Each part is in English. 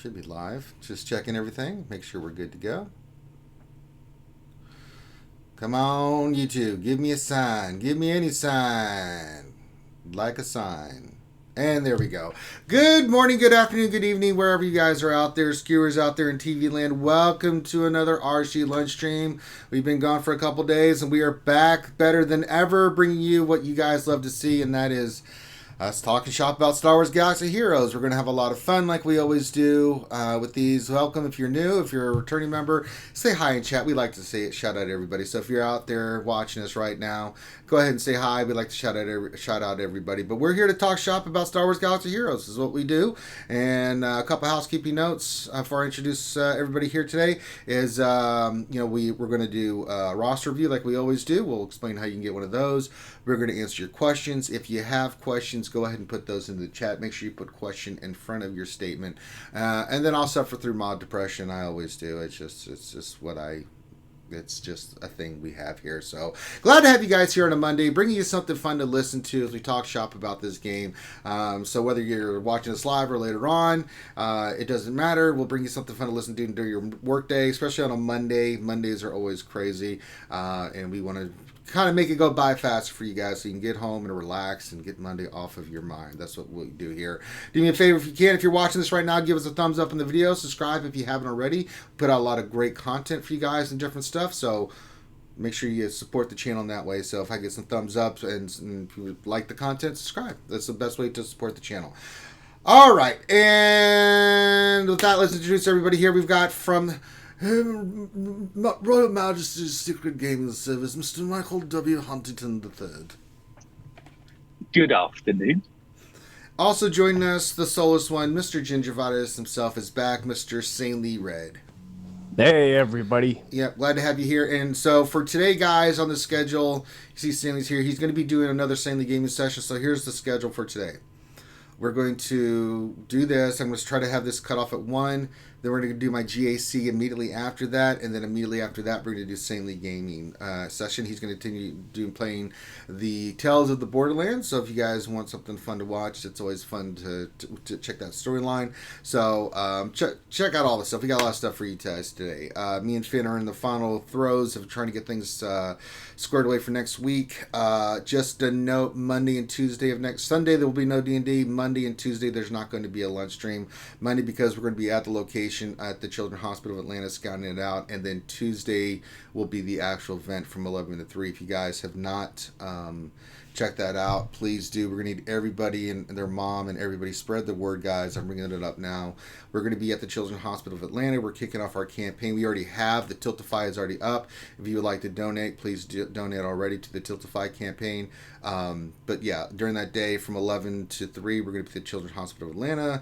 Should be live. Just checking everything. Make sure we're good to go. Come on, YouTube. Give me a sign. Give me any sign. Like a sign. And there we go. Good morning, good afternoon, good evening, wherever you guys are out there, skewers out there in TV land. Welcome to another RSG Lunch stream. We've been gone for a couple days, and we are back better than ever, bringing you what you guys love to see, and that is us talking shop about Star Wars Galaxy Heroes. We're going to have a lot of fun like we always do with these. Welcome if you're new. If you're a returning member, say hi in chat. We like to say it, shout out everybody. So if you're out there watching us right now, go ahead and say hi. We like to shout out everybody. But we're here to talk shop about Star Wars Galaxy Heroes. This is what we do. And a couple housekeeping notes before I introduce everybody here today is, we're going to do a roster review like we always do. We'll explain how you can get one of those. We're going to answer your questions. If you have questions, go ahead and put those into the chat. Make sure you put question in front of your statement. And then I'll suffer through mod depression. I always do. It's just a thing we have here. So glad to have you guys here on a Monday, bringing you something fun to listen to as we talk shop about this game. So whether you're watching us live or later on, it doesn't matter. We'll bring you something fun to listen to during your workday, especially on a Monday. Mondays are always crazy, and we want to kind of make it go by fast for you guys so you can get home and relax and get Monday off of your mind. That's what we do here. Do me a favor if you can. If you're watching this right now, give us a thumbs up in the video. Subscribe if you haven't already. Put out a lot of great content for you guys and different stuff. So make sure you support the channel in that way. So if I get some thumbs up and if you like the content, subscribe. That's the best way to support the channel. All right. And with that, let's introduce everybody here. We've got from Royal Majesty's Secret Gaming Service, Mr. Michael W. Huntington III. Good afternoon. Also joining us, the soulless one, Mr. Gingivitis himself is back, Mr. Sanely Red. Hey, everybody. Yep, glad to have you here. And so for today, guys, on the schedule, you see Sanely's here. He's going to be doing another Sanely gaming session. So here's the schedule for today. We're going to do this. I'm going to try to have this cut off at 1. Then we're going to do my GAC immediately after that. And then immediately after that, we're going to do Sanely Gaming session. He's going to continue playing the Tales of the Borderlands. So if you guys want something fun to watch, it's always fun to check that storyline. So check out all the stuff. We got a lot of stuff for you guys today. Me and Finn are in the final throes of trying to get things squared away for next week. Just a note, Monday and Tuesday of next Sunday, there will be no D&D. Monday and Tuesday, there's not going to be a lunch stream. Monday, because we're going to be at the location at the Children's Hospital of Atlanta scouting it out, and then Tuesday will be the actual event from 11 to 3. If you guys have not checked that out, please do. We're going to need everybody and their mom and everybody. Spread the word, guys. I'm bringing it up now. We're going to be at the Children's Hospital of Atlanta. We're kicking off our campaign. We already have. The Tiltify is already up. If you would like to donate, please donate already to the Tiltify campaign. But yeah, during that day from 11 to 3, we're going to be at the Children's Hospital of Atlanta.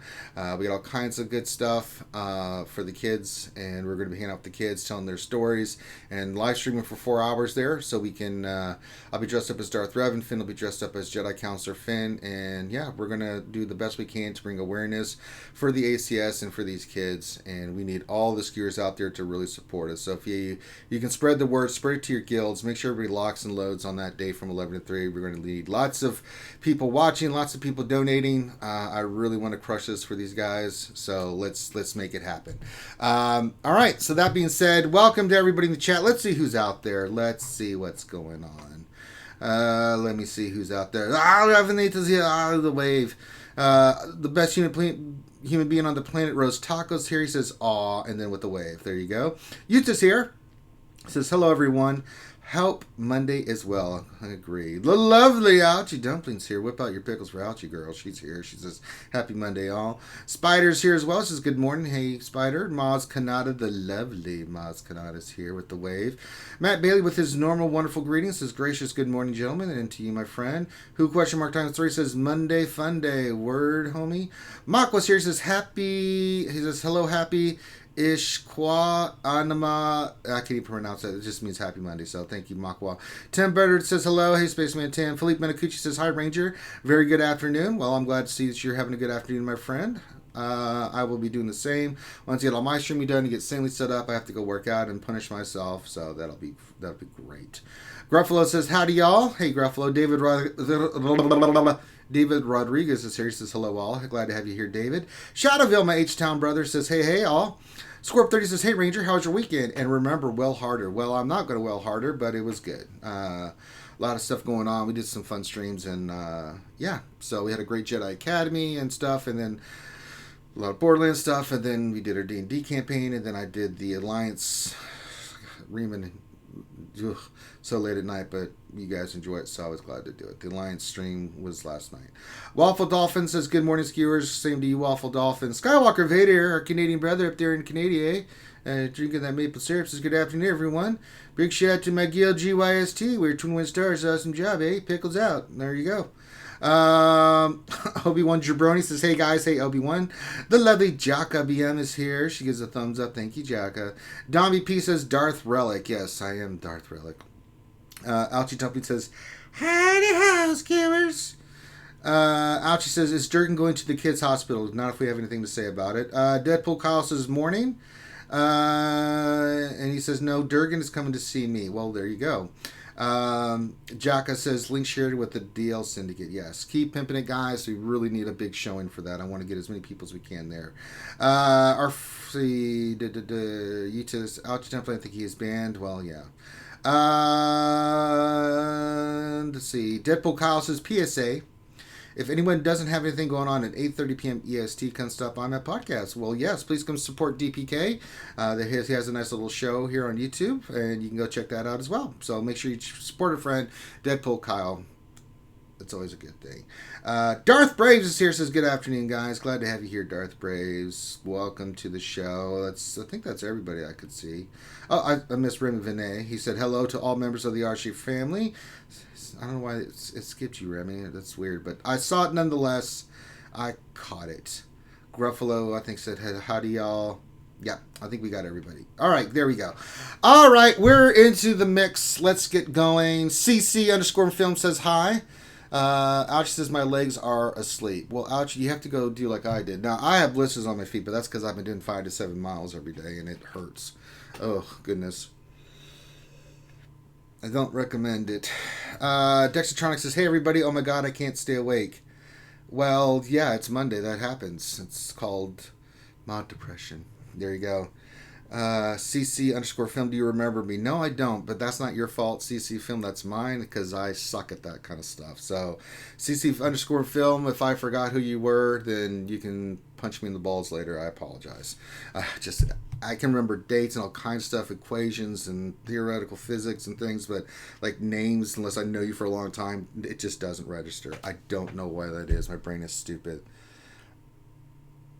We got all kinds of good stuff for the kids, and we're going to be hanging out with the kids, telling their stories, and live streaming for 4 hours there. So we can, I'll be dressed up as Darth Revan. Finn will be dressed up as Jedi Counselor Finn, and yeah, we're going to do the best we can to bring awareness for the ACS and for these kids, and we need all the skiers out there to really support us. So if you can spread the word, spread it to your guilds, make sure everybody locks and loads on that day from 11 to 3. We're going to need lots of people watching, lots of people donating. I really want to crush this for these guys, so let's make it happen. All right, so that being said, welcome to everybody in the chat. Let's see who's out there. Let's see what's going on. Let me see who's out there. Ravenata's here. The wave. The best human being on the planet, Rose Tacos here. He says, aw, and then with the wave. There you go. Yuta's here. Says, hello, everyone. Help Monday as well. I agree. The lovely Ouchie Dumplings here. Whip out your pickles for Ouchie Girl. She's here. She says, happy Monday, all. Spider's here as well. She says, good morning. Hey, Spider. Maz Kanata, the lovely Maz Kanata's here with the wave. Matt Bailey with his normal wonderful greetings says, gracious good morning, gentlemen. And to you, my friend. Who question mark times 3 says, Monday fun day. Word, homie. Mock was here. He says, he says, hello, happy Ishqua Anima. I can't even pronounce it. It just means happy Monday. So thank you, Makwa. Tim Bedard says hello. Hey, Spaceman Tim. Philippe Menacucci says hi, Ranger. Very good afternoon. Well, I'm glad to see that you're having a good afternoon, my friend. I will be doing the same. Once I get all my streaming done and get Stanley set up, I have to go work out and punish myself. So that'll be great. Gruffalo says howdy, y'all. Hey, Gruffalo. David Rodriguez is here. He says, hello, all. Glad to have you here, David. Shadowville, my H-Town brother, says, hey, all. Scorp30 says, hey, Ranger, how was your weekend? And remember, well harder. Well, I'm not going to well harder, but it was good. A lot of stuff going on. We did some fun streams, and yeah. So we had a great Jedi Academy and stuff, and then a lot of Borderlands stuff, and then we did our D&D campaign, and then I did the Alliance. Reeman, so late at night, but you guys enjoy it, so I was glad to do it. The Alliance stream was last night. Waffle Dolphin says, good morning, skewers. Same to you, Waffle Dolphin. Skywalker Vader, our Canadian brother up there in Canada, drinking that maple syrup, says, good afternoon, everyone. Big shout out to my guild, GYST. We're Twin Wind Stars. Awesome job, eh? Pickles out. There you go. Obi-Wan Jabroni says, hey guys, hey Obi-Wan. The lovely Jaka BM is here. She gives a thumbs up. Thank you, Jaka. Domby P says, Darth Relic. Yes, I am Darth Relic. Ouchie Tumpy says, howdy house killers. Ouchie says, is Durgan going to the kids hospital? Not if we have anything to say about it. Deadpool Kyle says, morning. And he says, no, Durgan is coming to see me. Well, there you go. Jaka says, link shared with the DL Syndicate. Yes, keep pimping it, guys. We really need a big showing for that. I want to get as many people as we can there. Yuta Ouch Temple, I think he is banned. Well, yeah. Let's see. Deadpool Kyle says, PSA. If anyone doesn't have anything going on at 8:30 p.m. EST, come stop on that podcast. Well, yes, please come support DPK. He has a nice little show here on YouTube, and you can go check that out as well. So make sure you support a friend, Deadpool Kyle. It's always a good thing. Darth Braves is here, says, good afternoon, guys. Glad to have you here, Darth Braves. Welcome to the show. I think that's everybody I could see. Oh, I missed Remy Vinay. He said, hello to all members of the RSG family. I don't know why it skipped you, Remy. That's weird, but I saw it nonetheless. I caught it. Gruffalo, I think, said, howdy, y'all. Yeah, I think we got everybody. All right, there we go. All right, we're into the mix. Let's get going. CC_film says hi. Ouch says, my legs are asleep. Well, Ouch, you have to go do like I did. Now, I have blisters on my feet, but that's because I've been doing 5 to 7 miles every day, and it hurts. Oh, goodness. I don't recommend it. Dexatronic says, hey, everybody. Oh, my God, I can't stay awake. Well, yeah, it's Monday. That happens. It's called mod depression. There you go. CC_film, do you remember me? No, I don't, but that's not your fault, CC Film. That's mine, because I suck at that kind of stuff. So, CC_film, if I forgot who you were, then you can punch me in the balls later. I apologize. I can remember dates and all kinds of stuff, equations and theoretical physics and things, but like names, unless I know you for a long time, it just doesn't register. I don't know why that is. My brain is stupid.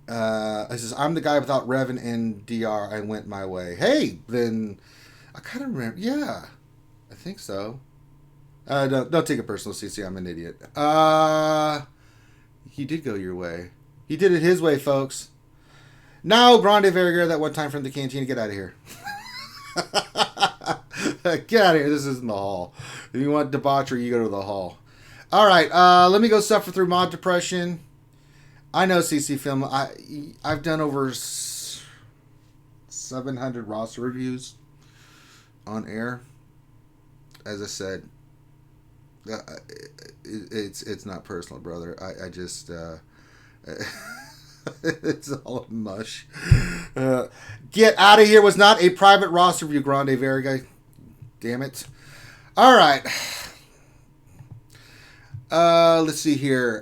It says, I'm the guy without Revan and DR. I went my way. Hey, then I kind of remember. Yeah, I think so. Don't take it personal, CC. I'm an idiot. He did go your way. He did it his way, folks. No, Grande Verger, that one time from the canteen. Get out of here. Get out of here. This isn't the hall. If you want debauchery, you go to the hall. All right, let me go suffer through mod depression. I know CC Film. I've done over 700 roster reviews on air. As I said, it's not personal, brother. I just it's all mush. Get out of here was not a private roster review, Grande Verga. Damn it. All right. Let's see here.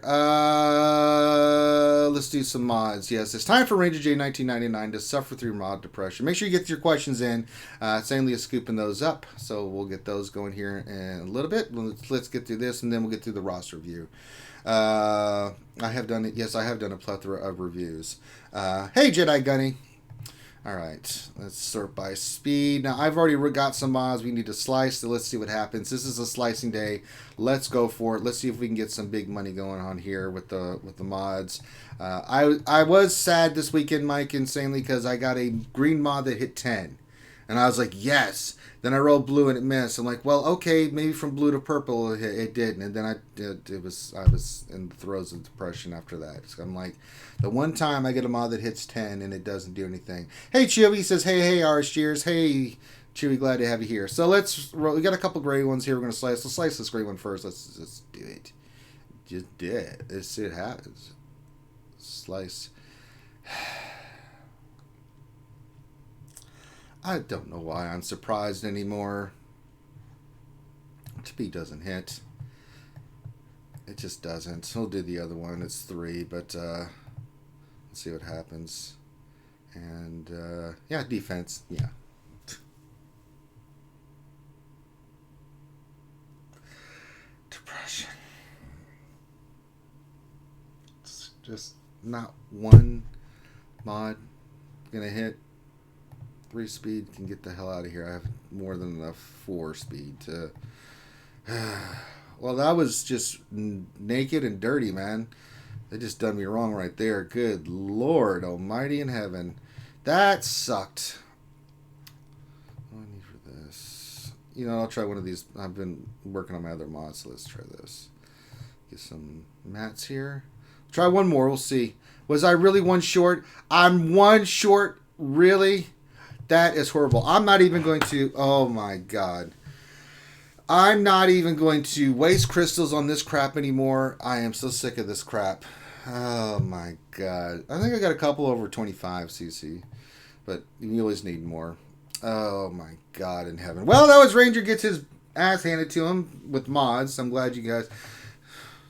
Let's do some mods. Yes, it's time for Ranger J 1999 to suffer through mod depression. Make sure you get your questions in. Sanely is scooping those up, so we'll get those going here in a little bit. Let's get through this, and then we'll get through the roster review. I have done it. Yes, I have done a plethora of reviews. Hey, Jedi Gunny. All right, let's sort by speed. Now, I've already got some mods we need to slice, so let's see what happens. This is a slicing day. Let's go for it. Let's see if we can get some big money going on here with the mods. I was sad this weekend, Mike, insanely, because I got a green mod that hit 10. And I was like, yes. Then I rolled blue and it missed. I'm like, well, okay, maybe from blue to purple it didn't. And then I was in the throes of depression after that. So I'm like, the one time I get a mod that hits 10 and it doesn't do anything. Hey, Chewy says, hey, RSGers. Hey, Chewy, glad to have you here. So we got a couple gray ones here we're going to slice. Let's slice this gray one first. Let's do it. just did. It happens. Slice. I don't know why I'm surprised anymore. 2B doesn't hit. It just doesn't. We'll do the other one. It's 3, but let's see what happens. And yeah, defense. Yeah. Depression. It's just not one mod gonna hit. 3 speed can get the hell out of here. I have more than enough 4 speed to. Well, that was just naked and dirty, man. They just done me wrong right there. Good Lord Almighty in heaven. That sucked. What do I need for this? You know, I'll try one of these. I've been working on my other mods, so let's try this. Get some mats here. Try one more. We'll see. Was I really one short? I'm one short. Really? That is horrible. I'm not even going to... Oh, my God. I'm not even going to waste crystals on this crap anymore. I am so sick of this crap. Oh, my God. I think I got a couple over 25 CC. But you always need more. Oh, my God in heaven. Well, that was Ranger gets his ass handed to him with mods. I'm glad you guys...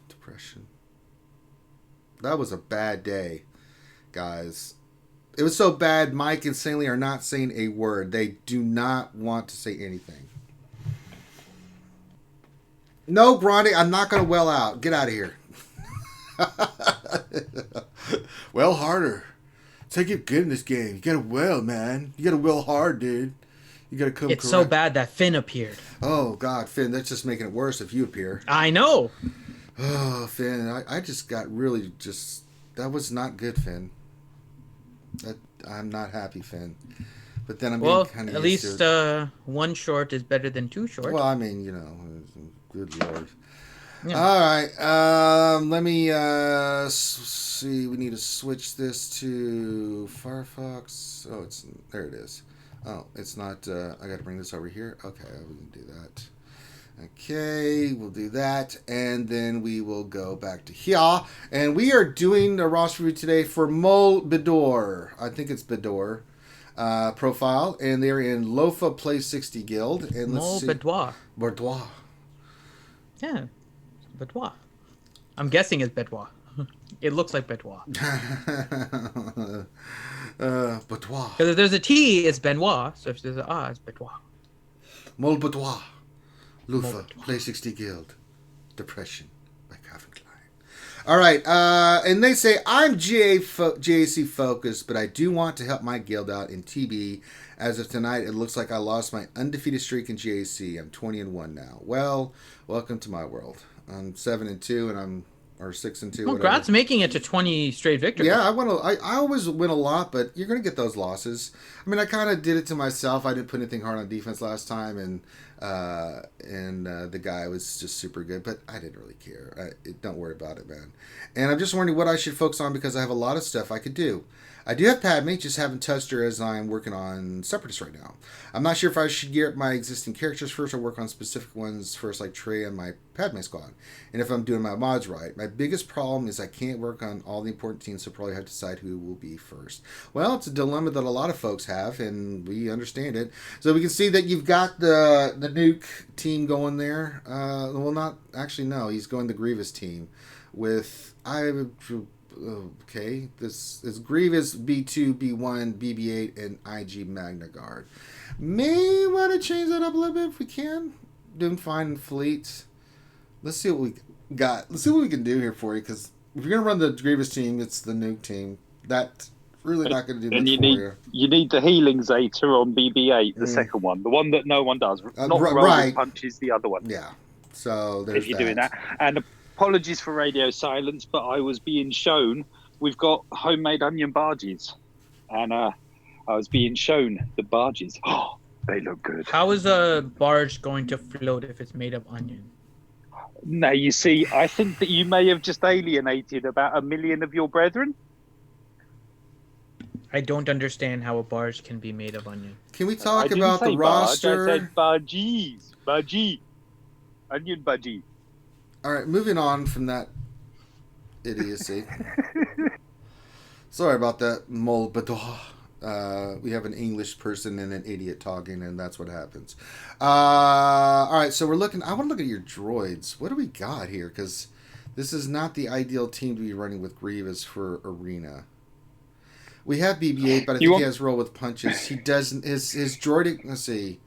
Depression. That was a bad day, guys. It was so bad, Mike and Stanley are not saying a word. They do not want to say anything. No, Grande, I'm not going to well out. Get out of here. Well harder. Take it good in this game. You got to well, man. You got to well hard, dude. You got to come It's correct. so bad that Finn appeared. Oh, God, Finn, that's just making it worse if you appear. I know. Oh, Finn, I just got really just... That was not good, Finn. I'm not happy, Finn. But then I'm being kind of at least one short is better than 2 short. Well, I mean, you know, good Lord. Yeah. All right, let me see. We need to switch this to Firefox. Oh, there it is. Oh, it's not. I got to bring this over here. Okay, we can do that. Okay, we'll do that, and then we will go back to here. And we are doing a roster review today for Mol Bedor. I think it's Bedor profile, and they're in Lofa Play 60 Guild. And let's Mol see. Bedouin. Bordeaux. Yeah, Bedouin. I'm guessing it's Bedouin. It looks like Bedouin. Bedouin. Because if there's a T, it's Benoit. So if there's an A, it's Bedouin. Mol Bedouin. Lufa, Play 60 Guild, Depression by Calvin Klein. All right, and they say, I'm GAC focused, but I do want to help my guild out in TB. As of tonight, it looks like I lost my undefeated streak in GAC. I'm 20-1 now. Well, welcome to my world. I'm 7-2, and I'm... Or 6-2. Well, Grat's making it to 20 straight victories. Yeah, I always win a lot, but you're going to get those losses. I mean, I kind of did it to myself. I didn't put anything hard on defense last time, and the guy was just super good, but I didn't really care. Don't worry about it, man. And I'm just wondering what I should focus on because I have a lot of stuff I could do. I do have Padme, just haven't touched her as I'm working on Separatists right now. I'm not sure if I should gear up my existing characters first or work on specific ones first, like Trey and my Padme squad. And if I'm doing my mods right. My biggest problem is I can't work on all the important teams, so probably have to decide who will be first. Well, it's a dilemma that a lot of folks have, and we understand it. So we can see that you've got the nuke team going there. Well, not actually, no. He's going the Grievous team with okay, this is Grievous, B2, B1, BB8, and IG Magna Guard. May want to change that up a little bit if we can. Doing fine in fleets. Let's see what we got. Let's see what we can do here for you, because if you're going to run the Grievous team, it's the nuke team. That's really not going to do much for you. You need the healing Zeta on BB8, the second one. The one that no one does. Not right. Punches, the other one. Yeah. So there's if you're doing that. And apologies for radio silence, but I was being shown we've got homemade onion barges, and I was being shown the barges. Oh, they look good. How is a barge going to float if it's made of onion? Now, you see, I think that you may have just alienated about 1 million of your brethren. I don't understand how a barge can be made of onion. Can we talk about the roster? I said barges. Budgie. Onion budgie. All right, moving on from that idiocy. Sorry about that, Mol Badois. We have an English person and an idiot talking, and that's what happens. All right, so we're looking. I want to look at your droids. What do we got here? Because this is not the ideal team to be running with Grievous for Arena. We have BB-8, but I think he has roll with punches. He doesn't. His droid. Let's see.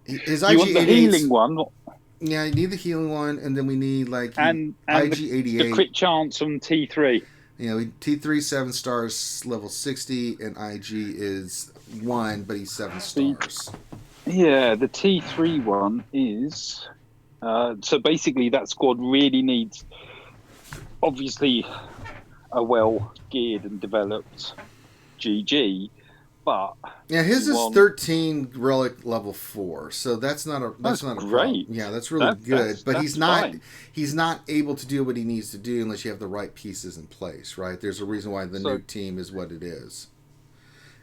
His IG-88. You want the healing one? Yeah, you need the healing one, and then we need like and IG-88. The crit chance from T3. You know, T3 7 stars, level 60, and IG is 1, but he's 7 stars. Yeah, the T3 one is so basically that squad really needs obviously a well geared and developed GG, but yeah, his is 13 relic level 4, so that's not a great. Problem. Yeah, that's really good. But he's not able to do what he needs to do unless you have the right pieces in place, right? There's a reason why the new team is what it is.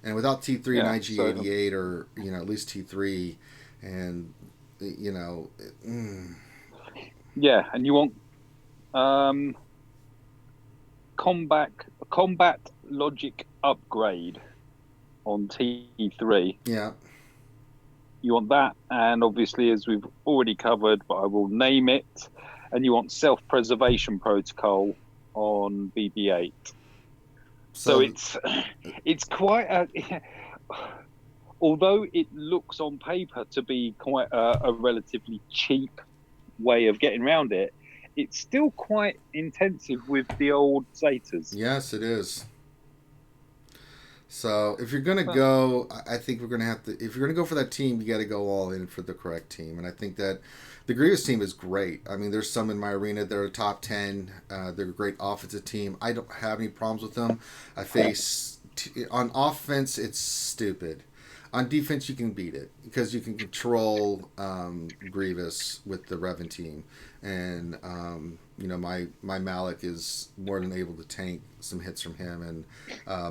And without T3 and IG-88, or at least T3, and yeah, and you want combat logic upgrade on T3. Yeah. You want that, and obviously, as we've already covered, but I will name it, and you want self-preservation protocol on BB-8. So it's quite a... Although it looks on paper to be quite a relatively cheap way of getting around it, it's still quite intensive with the old Zetas. Yes, it is. So if you're gonna go, I think we're gonna have to. If you're gonna go for that team, you got to go all in for the correct team. And I think that the Grievous team is great. I mean, there's some in my arena that are top 10. They're a great offensive team. I don't have any problems with them. I face on offense, it's stupid. On defense, you can beat it because you can control Grievous with the Revan team, and my Malik is more than able to tank some hits from him, and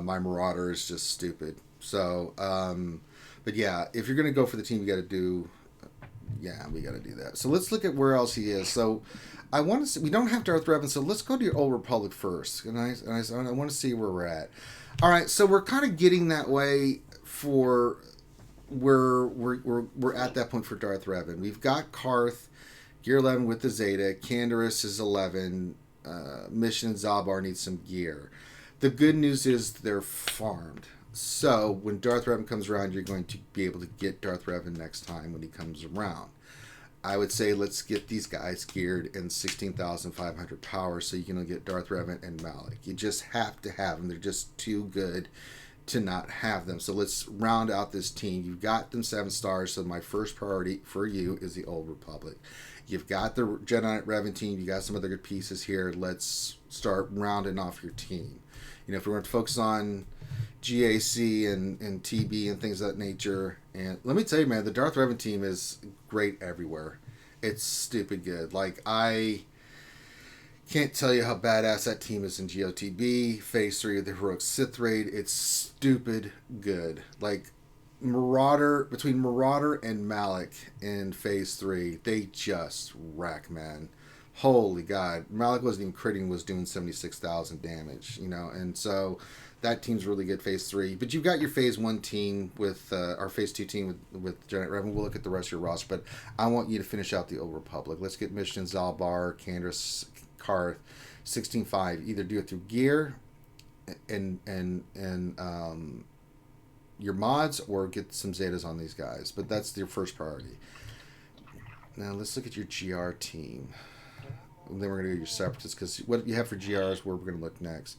my Marauder is just stupid. So, but yeah, if you're gonna go for the team, we got to do that. So let's look at where else he is. So I want to see. We don't have Darth Revan, so let's go to your Old Republic first, and I want to see where we're at. All right, so we're kind of getting that way for. We're at that point for Darth Revan. We've got Karth, gear 11 with the Zeta. Canderous is 11. Mission and Zalbar need some gear. The good news is they're farmed. So when Darth Revan comes around, you're going to be able to get Darth Revan next time when he comes around. I would say let's get these guys geared in 16,500 power so you can get Darth Revan and Malik. You just have to have them. They're just too good to not have them. So let's round out this team. You've got them 7 stars, so my first priority for you is the Old Republic. You've got the Jedi Knight Revan team. You got some other good pieces here. Let's start rounding off your team. If we're going to focus on GAC and TB and things of that nature, and let me tell you, man, the Darth Revan team is great everywhere. It's stupid good. Like, I can't tell you how badass that team is in GOTB. Phase 3 of the Heroic Sith Raid. It's stupid good. Like, between Marauder and Malik in Phase 3, they just wreck, man. Holy God. Malik wasn't even critting, was doing 76,000 damage, and so that team's really good Phase 3. But you've got your Phase 1 team with, our Phase 2 team with Jedi Knight Revan. We'll look at the rest of your roster, but I want you to finish out the Old Republic. Let's get Mission Zalbar, Canderous, Karth, 16.5. Either do it through gear and your mods, or get some Zetas on these guys. But that's your first priority. Now let's look at your GR team. And then we're going to go your Separatists, because what you have for GR is where we're going to look next.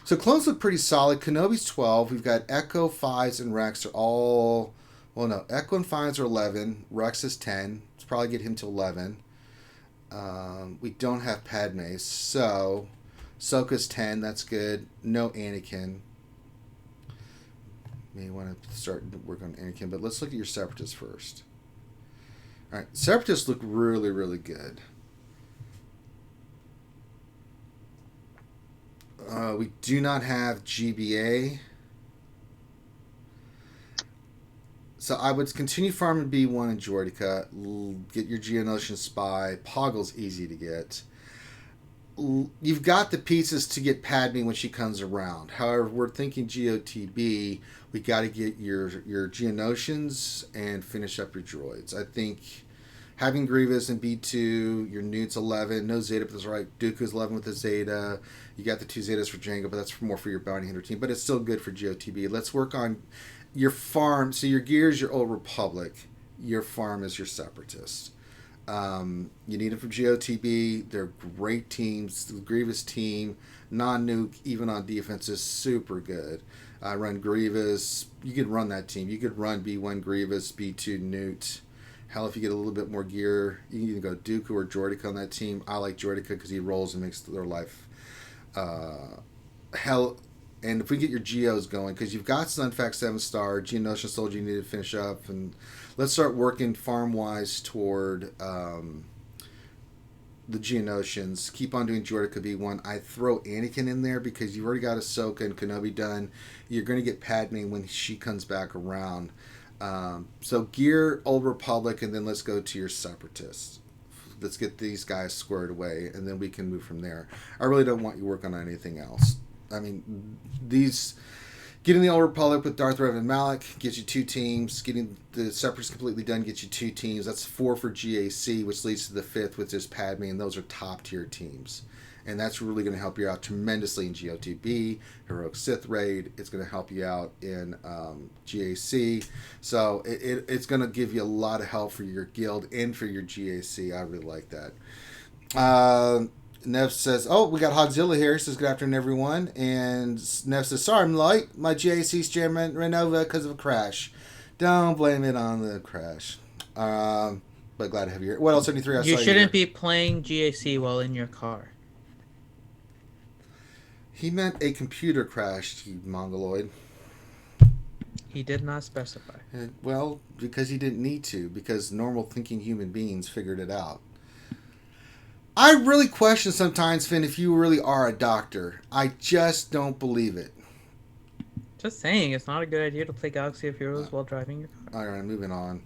So clones look pretty solid. Kenobi's 12. We've got Echo, 5s, and Rex are all... Well, no. Echo and 5s are 11. Rex is 10. Let's probably get him to 11. We don't have Padme, so Ahsoka's 10. That's good. No Anakin. May want to start work on Anakin, but let's look at your Separatists first. All right, Separatists look really, really good. We do not have GBA. So I would continue farming B1 and Jordica. Get your Geonosian Spy. Poggle's easy to get. you've got the pieces to get Padme when she comes around. However, we're thinking GOTB. We got to get your Geonosians and finish up your droids. I think having Grievous and B2, your Newt's 11, no Zeta, but that's right. Dooku's 11 with the Zeta. You got the 2 Zetas for Jango, but that's more for your bounty hunter team. But it's still good for GOTB. Let's work on your farm. So your gear is your Old Republic. Your farm is your Separatist. You need them for GOTB. They're great teams. The Grievous team, non-nuke, even on defense, is super good. I run Grievous. You could run that team. You could run B1 Grievous, B2 Newt. Hell, if you get a little bit more gear, you can either go Dooku or Jordica on that team. I like Jordica because he rolls and makes their life hell. And if we get your Geos going, because you've got Sunfax 7-star, Geonosian Soldier you need to finish up, and let's start working farm-wise toward the Geonosians. Keep on doing Jordica B1. I throw Anakin in there because you've already got Ahsoka and Kenobi done. You're going to get Padme when she comes back around. So gear Old Republic, and then let's go to your Separatists. Let's get these guys squared away, and then we can move from there. I really don't want you working on anything else. I mean, getting the Old Republic with Darth Revan and Malak gets you 2 teams. Getting the Separatists completely done gets you 2 teams. That's 4 for GAC, which leads to the 5th, which is Padme, and those are top-tier teams. And that's really going to help you out tremendously in GOTB, Heroic Sith Raid. It's going to help you out in GAC. So it's going to give you a lot of help for your guild and for your GAC. I really like that. Nev says, oh, we got Hodzilla here. He says, good afternoon, everyone. And Nev says, sorry, I'm late. My GAC's jamming ran over because of a crash. Don't blame it on the crash. But glad to have you here. What else? 73. You shouldn't be playing GAC while in your car. He meant a computer crashed, you mongoloid. He did not specify. Well, because he didn't need to, because normal thinking human beings figured it out. I really question sometimes, Finn, if you really are a doctor. I just don't believe it. Just saying, it's not a good idea to play Galaxy of Heroes while driving your car. All right, moving on.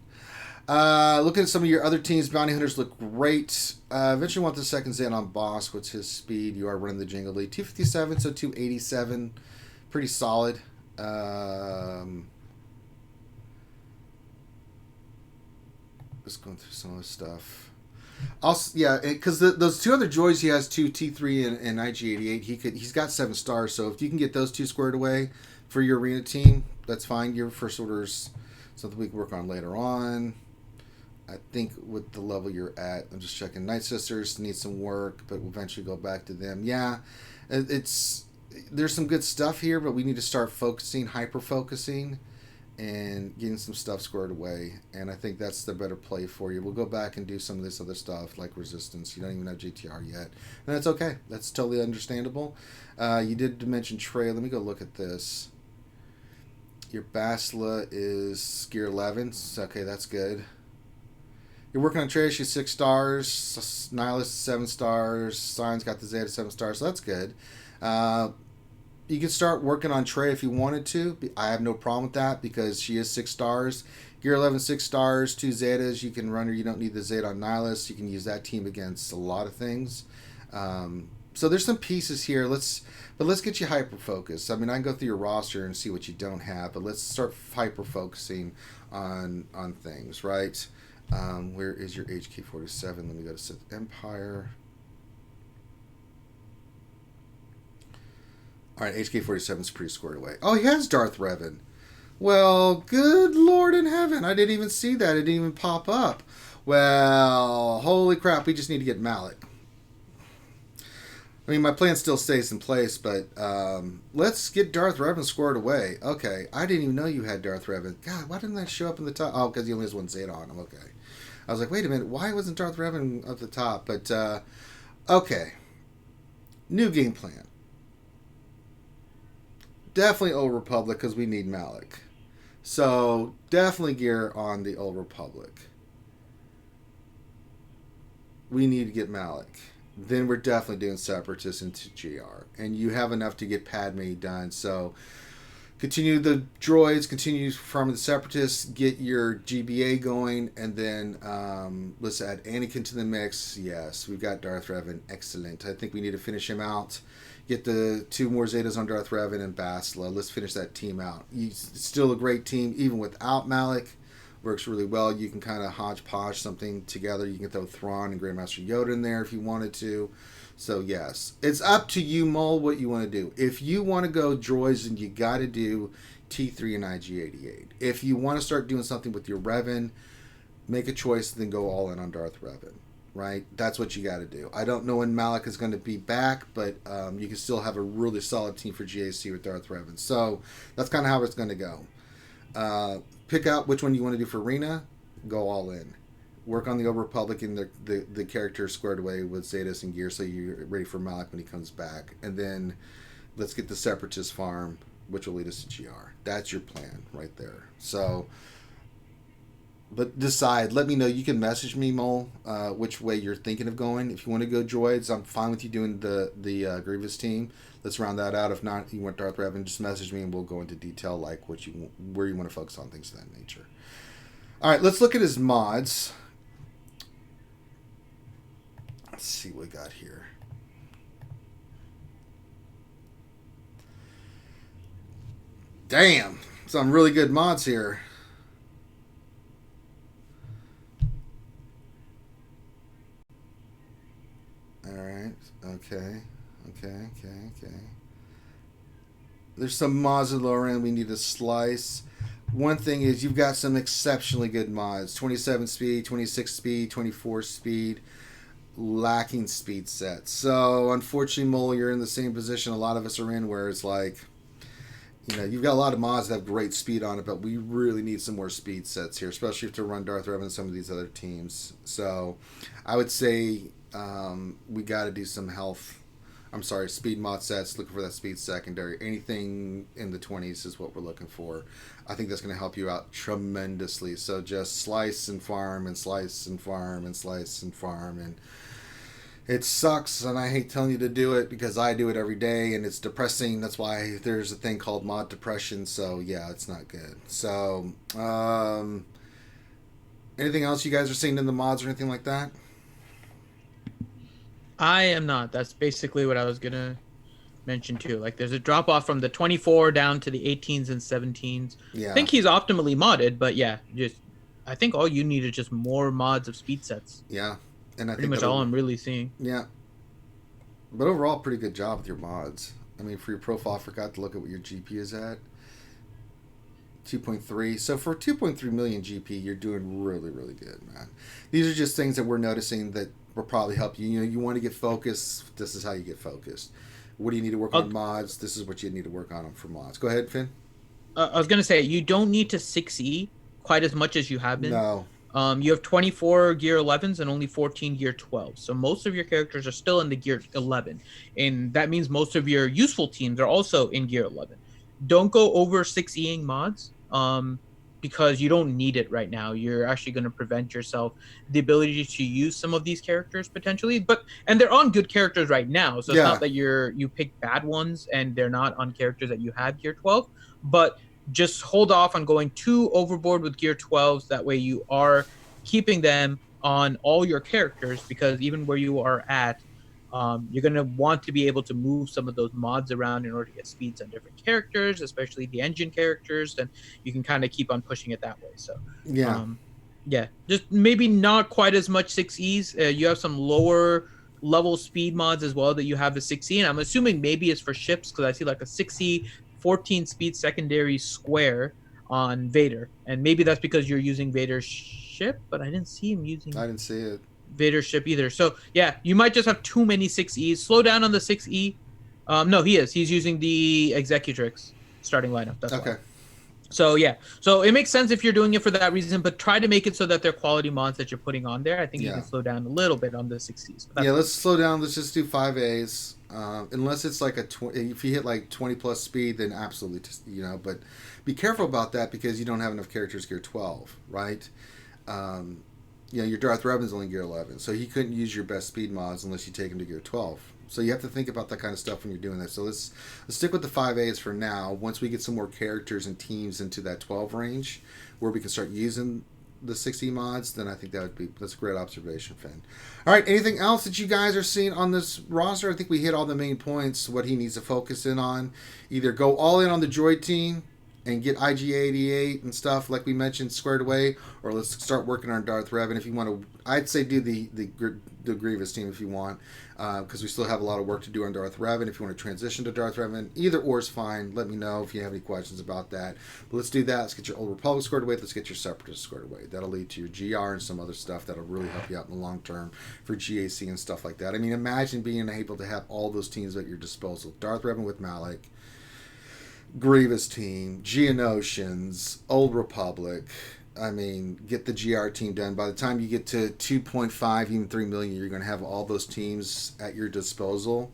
Looking at some of your other teams, Bounty Hunters look great. Eventually want the second Zen on Boss. What's his speed? You are running the Jango lead. 257, so 287. Pretty solid. Just going through some of this stuff. Also, yeah, because those 2 other droids he has, 2 T3 and IG-88, he's got 7 stars. So if you can get those 2 squared away for your arena team, that's fine. Your first order's something we can work on later on. I think with the level you're at, I'm just checking. Night Sisters need some work, but we'll eventually go back to them. Yeah, there's some good stuff here, but we need to start hyper-focusing, and getting some stuff squared away. And I think that's the better play for you. We'll go back and do some of this other stuff, like Resistance. You don't even have JTR yet. And that's okay. That's totally understandable. You did mention Trey. Let me go look at this. Your Basla is gear 11. Okay, that's good. You're working on Trey. She's 6 stars. Nihilus 7 stars. Sign's got the Zeta 7 stars. So that's good. You can start working on Trey if you wanted to. I have no problem with that because she is 6 stars. Gear 11, 6 stars, 2 Zetas. You can run her. You don't need the Zeta on Nihilus. You can use that team against a lot of things. So there's some pieces here. Let's get you hyper-focused. I mean, I can go through your roster and see what you don't have, but let's start hyper-focusing on things, right? Where is your HK-47? Let me go to Sith Empire. All right, HK-47 is pretty squared away. Oh, he has Darth Revan. Well, good Lord in heaven. I didn't even see that. It didn't even pop up. Well, holy crap. We just need to get Malak. I mean, my plan still stays in place, but let's get Darth Revan squared away. Okay, I didn't even know you had Darth Revan. God, why didn't that show up in the top? Oh, because he only has 1 Zeta on him. Okay. I was like, wait a minute. Why wasn't Darth Revan at the top? But, okay. New game plan. Definitely Old Republic because we need Malak. So definitely gear on the Old Republic. We need to get Malak. Then we're definitely doing Separatists into GR. And you have enough to get Padme done. So continue the droids, continue farming the separatists, get your GBA going, and then let's add Anakin to the mix. Yes, we've got Darth Revan. Excellent. I think we need to finish him out. Get the 2 more Zetas on Darth Revan and Bastila. Let's finish that team out. He's still a great team, even without Malik. Works really well. You can kind of hodgepodge something together. You can throw Thrawn and Grandmaster Yoda in there if you wanted to. So, yes. It's up to you, Mole, what you want to do. If you want to go droids, then you got to do T3 and IG-88. If you want to start doing something with your Revan, make a choice, then go all in on Darth Revan. Right? That's what you got to do. I don't know when Malik is going to be back, but you can still have a really solid team for GAC with Darth Revan. So that's kind of how it's going to go. Pick out which one you want to do for Rena. Go all in. Work on the Old Republic and the character squared away with Zetas and gear so you're ready for Malik when he comes back. And then let's get the Separatist farm, which will lead us to GR. That's your plan right there. So... But decide. Let me know. You can message me, Mole, which way you're thinking of going. If you want to go droids, I'm fine with you doing the Grievous team. Let's round that out. If not, you want Darth Revan, just message me and we'll go into detail, like where you want to focus on, things of that nature. All right, let's look at his mods. Let's see what we got here. Damn, some really good mods here. Alright, okay. There's some mods at lower end we need to slice. One thing is you've got some exceptionally good mods. 27 speed, 26 speed, 24 speed, lacking speed sets. So, unfortunately, Mole, you're in the same position a lot of us are in where it's like, you've got a lot of mods that have great speed on it, but we really need some more speed sets here, especially if to run Darth Revan and some of these other teams. So, I would say... we got to do some speed mod sets, looking for that speed secondary. Anything in the 20s is what we're looking for. I think that's going to help you out tremendously. So just slice and farm and slice and farm and slice and farm. And it sucks, and I hate telling you to do it because I do it every day, and it's depressing. That's why there's a thing called mod depression. So yeah, it's not good. So anything else you guys are seeing in the mods or anything like that? I am not. That's basically what I was going to mention too. Like there's a drop off from the 24 down to the 18s and 17s. Yeah. I think he's optimally modded, but yeah, I think all you need is just more mods of speed sets. Yeah. And I pretty much all I'm really seeing. Yeah. But overall, pretty good job with your mods. I mean, for your profile, I forgot to look at what your GP is at. 2.3. So for 2.3 million GP, you're doing really, really good, man. These are just things that we're noticing that will probably help you. You want to get focused. This is how you get focused. What do you need to work on mods? This is what you need to work on for mods. Go ahead, Finn. I was going to say, you don't need to 6E quite as much as you have been. No. You have 24 gear 11s and only 14 gear 12s. So most of your characters are still in the gear 11. And that means most of your useful teams are also in gear 11. Don't go over 6Eing mods because you don't need it right now. You're actually going to prevent yourself the ability to use some of these characters potentially. And they're on good characters right now. So it's not that you pick bad ones and they're not on characters that you have gear 12. But just hold off on going too overboard with gear 12s. That way you are keeping them on all your characters, because even where you are at, you're going to want to be able to move some of those mods around in order to get speeds on different characters, especially the engine characters, and you can kind of keep on pushing it that way. So just maybe not quite as much 6Es. You have some lower level speed mods as well that you have the 6E, and I'm assuming maybe it's for ships, because I see like a 6E 14 speed secondary square on Vader, and maybe that's because you're using Vader's ship, but I didn't see him using Vader's ship either. So yeah, you might just have too many 6Es. Slow down on the 6E. No, he's using the Executrix starting lineup. That's okay. Why. So yeah, so it makes sense if you're doing it for that reason, but try to make it so that they're quality mods that you're putting on there. I think you can slow down a little bit on the 6Es. Let's slow down. Let's just do 5As. Unless it's like if you hit like 20 plus speed, then absolutely, but be careful about that because you don't have enough characters gear 12, right? Your Darth Revan's only gear 11, so he couldn't use your best speed mods unless you take him to gear 12. So you have to think about that kind of stuff when you're doing this. So let's stick with the 5As for now. Once we get some more characters and teams into that 12 range, where we can start using the 60 mods, then I think that's a great observation, Finn. All right, anything else that you guys are seeing on this roster? I think we hit all the main points, what he needs to focus in on. Either go all in on the droid team and get IG-88 and stuff like we mentioned squared away, or let's start working on Darth Revan. If you want to, I'd say do the Grievous team if you want, because we still have a lot of work to do on Darth Revan. If you want to transition to Darth Revan, either or is fine. Let me know if you have any questions about that. But let's do that. Let's get your Old Republic squared away. Let's get your Separatists squared away. That'll lead to your GR and some other stuff that'll really help you out in the long term for GAC and stuff like that. I mean, imagine being able to have all those teams at your disposal. Darth Revan with Malik, Grievous team, Geonosians, Old Republic. I mean, get the GR team done. By the time you get to 2.5, even 3 million, you're going to have all those teams at your disposal.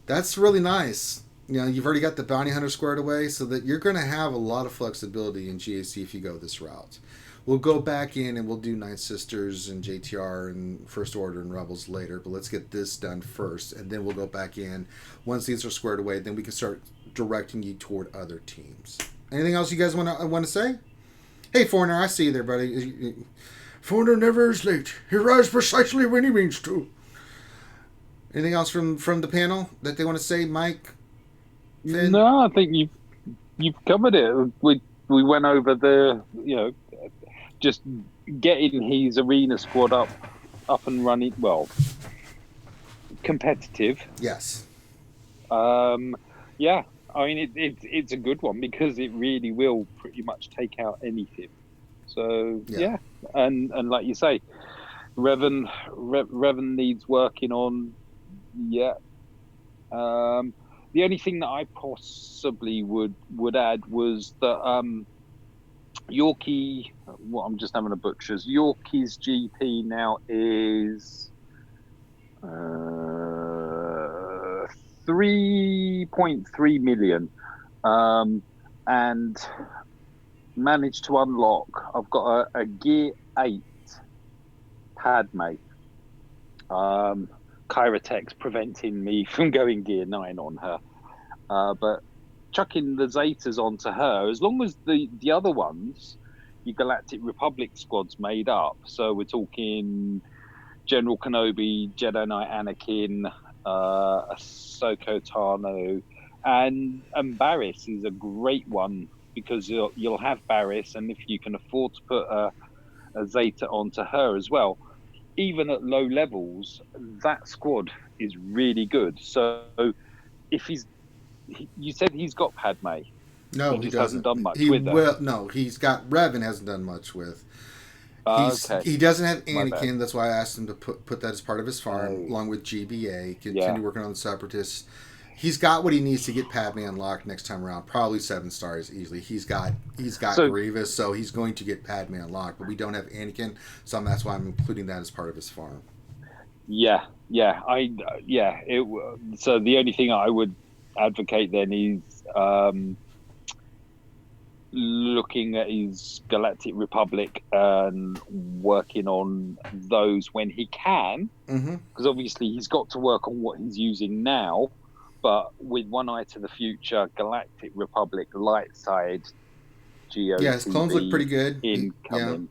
That's really nice. You know, you've already got the Bounty Hunter squared away, so that you're going to have a lot of flexibility in GAC if you go this route. We'll go back in and we'll do Night Sisters and JTR and First Order and Rebels later, but let's get this done first, and then we'll go back in. Once these are squared away, then we can start directing you toward other teams. Anything else you guys want to say? Hey, Foreigner, I see you there, buddy. Foreigner never is late. He arrives precisely when he means to. Anything else from the panel that they want to say, Mike? Finn? No, I think you've covered it. We went over the, just getting his arena squad up and running. Well, competitive. Yes. Yeah. I mean, it's a good one because it really will pretty much take out anything. So yeah. And like you say, Revan needs working on. Yeah. The only thing that I possibly would add was that Yorkie. Well, I'm just having a butcher's. Yorkie's GP now is 3.3 million, and managed to unlock. I've got a Gear 8 Padme. Kyratex preventing me from going Gear 9 on her, but chucking the Zetas onto her. As long as the other ones, your Galactic Republic squad's made up. So we're talking General Kenobi, Jedi Knight Anakin, Ahsoka Tano, and Barriss is a great one because you'll have Barriss, and if you can afford to put a Zeta onto her as well, even at low levels, that squad is really good. So if you said he's got Padme. No, he doesn't. Hasn't done much with her. No, he's got Revan. Hasn't done much with. Okay. He doesn't have Anakin. That's why I asked him to put that as part of his farm, along with GBA. Continue working on the Separatists. He's got what he needs to get Padme unlocked next time around. Probably 7 stars easily. He's got Grievous, so he's going to get Padme unlocked. But we don't have Anakin, so that's why I'm including that as part of his farm. Yeah. So the only thing I would advocate then is looking at his Galactic Republic and working on those when he can, because obviously he's got to work on what he's using now, but with one eye to the future, Galactic Republic light side GOTV. Yeah, his clones look pretty good. Incoming. Yeah.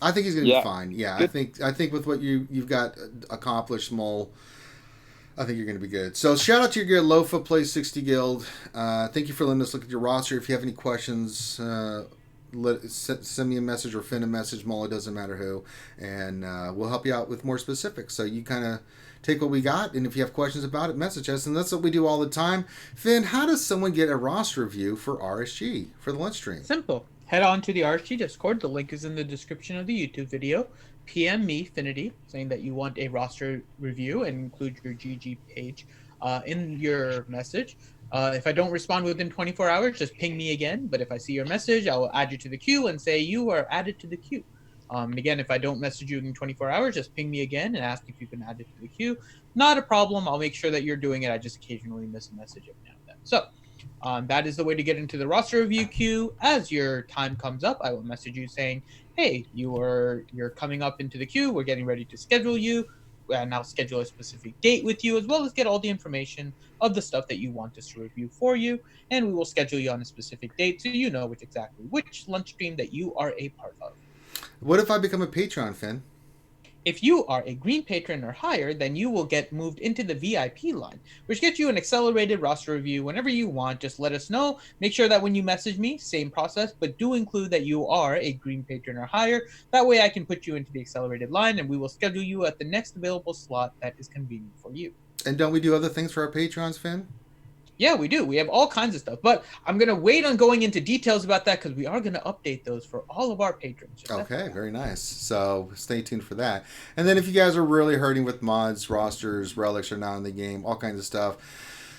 I think he's going to be fine. Yeah, good. I think with what you've got accomplished, Mole, I think you're going to be good. So shout out to your guild, Lofa Plays 60 Guild. Thank you for letting us look at your roster. If you have any questions, send me a message or Finn a message. Mole, it doesn't matter who, and we'll help you out with more specifics. So you kind of take what we got, and if you have questions about it, message us, and that's what we do all the time. Finn, how does someone get a roster review for RSG for the lunch stream? Simple. Head on to the RSG Discord. The link is in the description of the YouTube video. PM me, Finity, saying that you want a roster review and include your GG page in your message. If I don't respond within 24 hours, just ping me again. But if I see your message, I will add you to the queue and say you are added to the queue. And again, if I don't message you in 24 hours, just ping me again and ask if you can add it to the queue. Not a problem. I'll make sure that you're doing it. I just occasionally miss a message every now and then. So that is the way to get into the roster review queue. As your time comes up, I will message you saying, hey, you're coming up into the queue. We're getting ready to schedule you. and I'll schedule a specific date with you, as well as get all the information of the stuff that you want us to review for you. And we will schedule you on a specific date so you know which lunch stream that you are a part of. What if I become a Patreon, Finn? If you are a green patron or higher, then you will get moved into the VIP line, which gets you an accelerated roster review whenever you want. Just let us know. Make sure that when you message me, same process, but do include that you are a green patron or higher. That way I can put you into the accelerated line, and we will schedule you at the next available slot that is convenient for you. And don't we do other things for our Patrons, Finn? Yeah, we do. We have all kinds of stuff, but I'm going to wait on going into details about that because we are going to update those for all of our patrons. Okay, very nice. So stay tuned for that. And then if you guys are really hurting with mods, rosters, relics are not in the game, all kinds of stuff,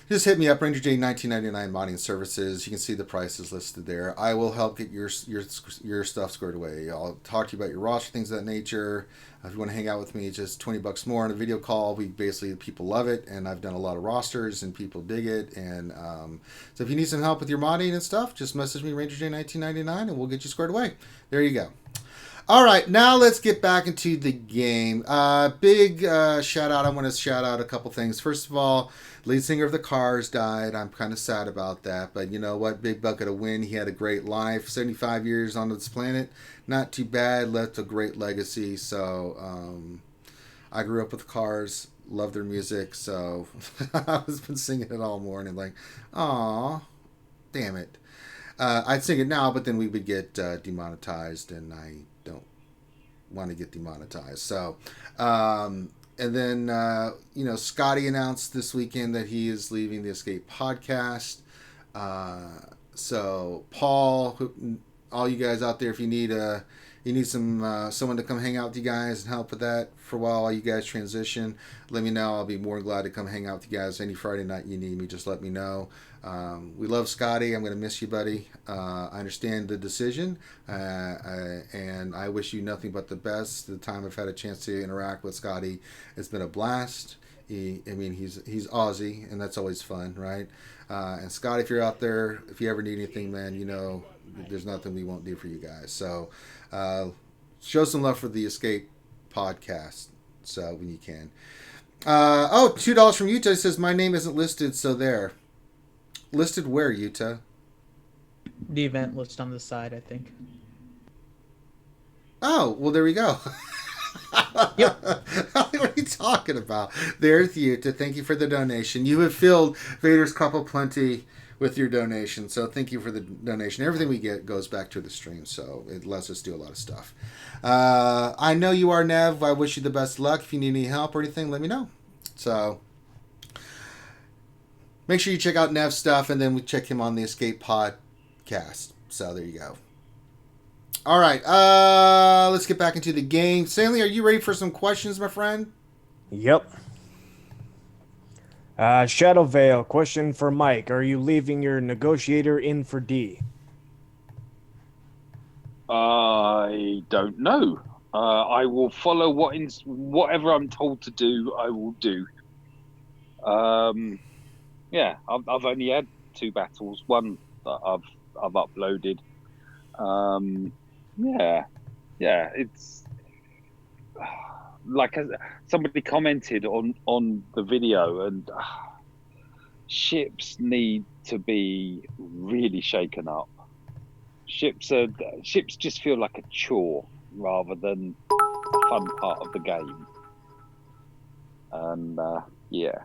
just hit me up, Ranger J 1999 modding services. You can see the prices listed there. I will help get your stuff squared away. I'll talk to you about your roster, things of that nature. If you want to hang out with me, just $20 more on a video call. People love it, and I've done a lot of rosters, and people dig it. And so if you need some help with your modding and stuff, just message me, Ranger J 1999, and we'll get you squared away. There you go. All right, now let's get back into the game. Big shout out. I want to shout out a couple things. First of all, lead singer of the Cars died. I'm kind of sad about that, but you know what? Big bucket of win. He had a great life. 75 years on this planet. Not too bad. Left a great legacy. So I grew up with the Cars. Love their music. So I've been singing it all morning. Like, aw, damn it. I'd sing it now, but then we would get demonetized, and I don't want to get demonetized. So, and then, Scotty announced this weekend that he is leaving the Escape podcast. So, Paul, all you guys out there, if you need some someone to come hang out with you guys and help with that for a while you guys transition, let me know. I'll be more glad to come hang out with you guys any Friday night you need me. Just let me know. We love Scotty. I'm going to miss you, buddy. I understand the decision, and I wish you nothing but the best. The time I've had a chance to interact with Scotty, it's been a blast. He's Aussie, and that's always fun, right? And Scott, if you're out there, if you ever need anything, man, there's nothing we won't do for you guys. So show some love for the Escape podcast, so when you can. $2 from Utah. It says my name isn't listed, so there. Listed where, Utah? The event list on the side, I think. Oh, well, there we go. Yep. What are you talking about? There's Utah. Thank you for the donation. You have filled Vader's Cup of Plenty with your donation, so thank you for the donation. Everything we get goes back to the stream, so it lets us do a lot of stuff. I know you are, Nev. I wish you the best luck. If you need any help or anything, let me know. So make sure you check out Nev's stuff, and then we check him on the Escape podcast. So there you go. All right, let's get back into the game. Stanley, are you ready for some questions, my friend? Yep. Shadow Veil, question for Mike. Are you leaving your negotiator in for D? I don't know. I will follow whatever I'm told to do. I will do. Yeah, I've only had 2 battles. One that I've uploaded. Yeah, it's like somebody commented on the video, and ships need to be really shaken up. Ships just feel like a chore rather than a fun part of the game. And yeah.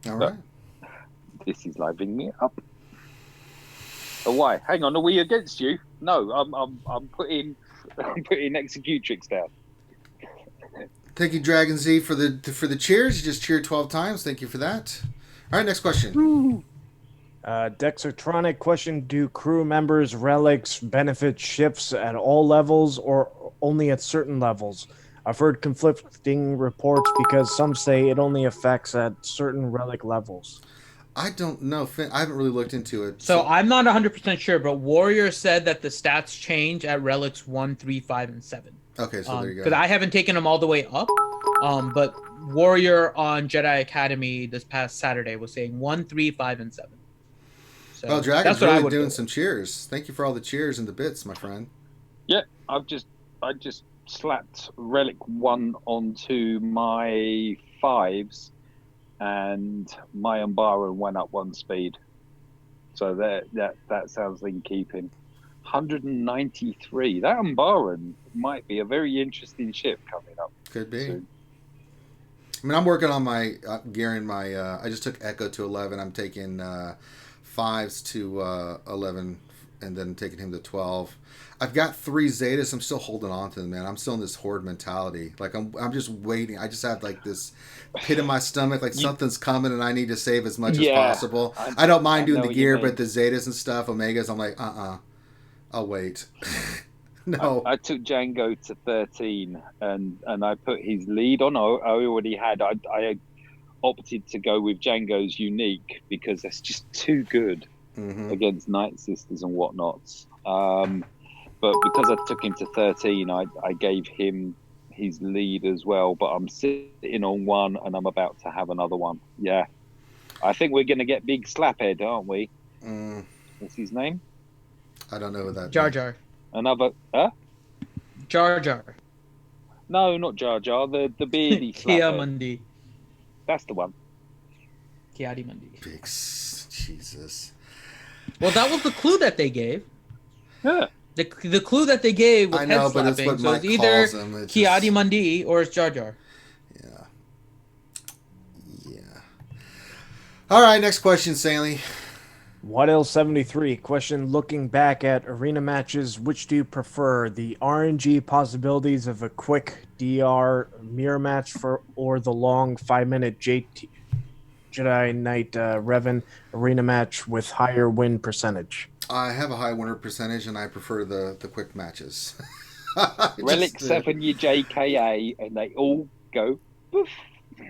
All right. This is livening me up. Oh, why? Hang on, are we against you? No, I'm putting Executrix down. Thank you, Dragon Z, for the cheers. You just cheered 12 times. Thank you for that. All right, next question. Dexatronic question: do crew members' relics benefit ships at all levels or only at certain levels? I've heard conflicting reports because some say it only affects at certain relic levels. I don't know. I haven't really looked into it. So I'm not 100% sure, but Warrior said that the stats change at relics 1, 3, 5, and 7. Okay, so there you go. Because I haven't taken them all the way up. But Warrior on Jedi Academy this past Saturday was saying 1, 3, 5, and 7. So well, Dragon's really doing some cheers. Thank you for all the cheers and the bits, my friend. Yeah, I just slapped Relic 1 onto my 5s, and my Umbaran went up 1 speed. So that sounds in keeping. 193. That Umbaran might be a very interesting ship coming up. Could be. Soon. I mean, I'm working on my gearing my. I just took Echo to 11. I'm taking 5s to 11, and then taking him to 12. I've got 3 Zetas. I'm still holding on to them, man. I'm still in this horde mentality. Like I'm just waiting. I just have like this pit in my stomach, like something's coming, and I need to save as much as possible. I don't mind doing the gear, but the Zetas and stuff, Omegas, I'm like, I'll wait. No. I took Django to 13, and I put his lead on. I already had. I opted to go with Django's unique because that's just too good against Night Sisters and whatnots. But because I took him to 13, I gave him his lead as well. But I'm sitting on 1, and I'm about to have another one. Yeah, I think we're going to get Big Slaphead, aren't we? What's his name? I don't know what that. Jar Jar. Another, huh? Jar Jar. No, not Jar Jar. The beardy Kia Slaphead. Mundi. That's the one. Kiadi Mundi. Big Jesus. Well, that was the clue that they gave. Yeah. The clue that they gave was I know, head but it's slapping, what so Mike it's either calls him. It's Kiadi just- Mundi or it's Jar Jar. Yeah. All right, next question, Stanley. Waddell73 question: looking back at arena matches, which do you prefer, the RNG possibilities of a quick DR mirror match or the long 5-minute Jedi Knight Revan arena match with higher win percentage? I have a high winner percentage, and I prefer the quick matches. Relic 7 your JKA, and they all go poof.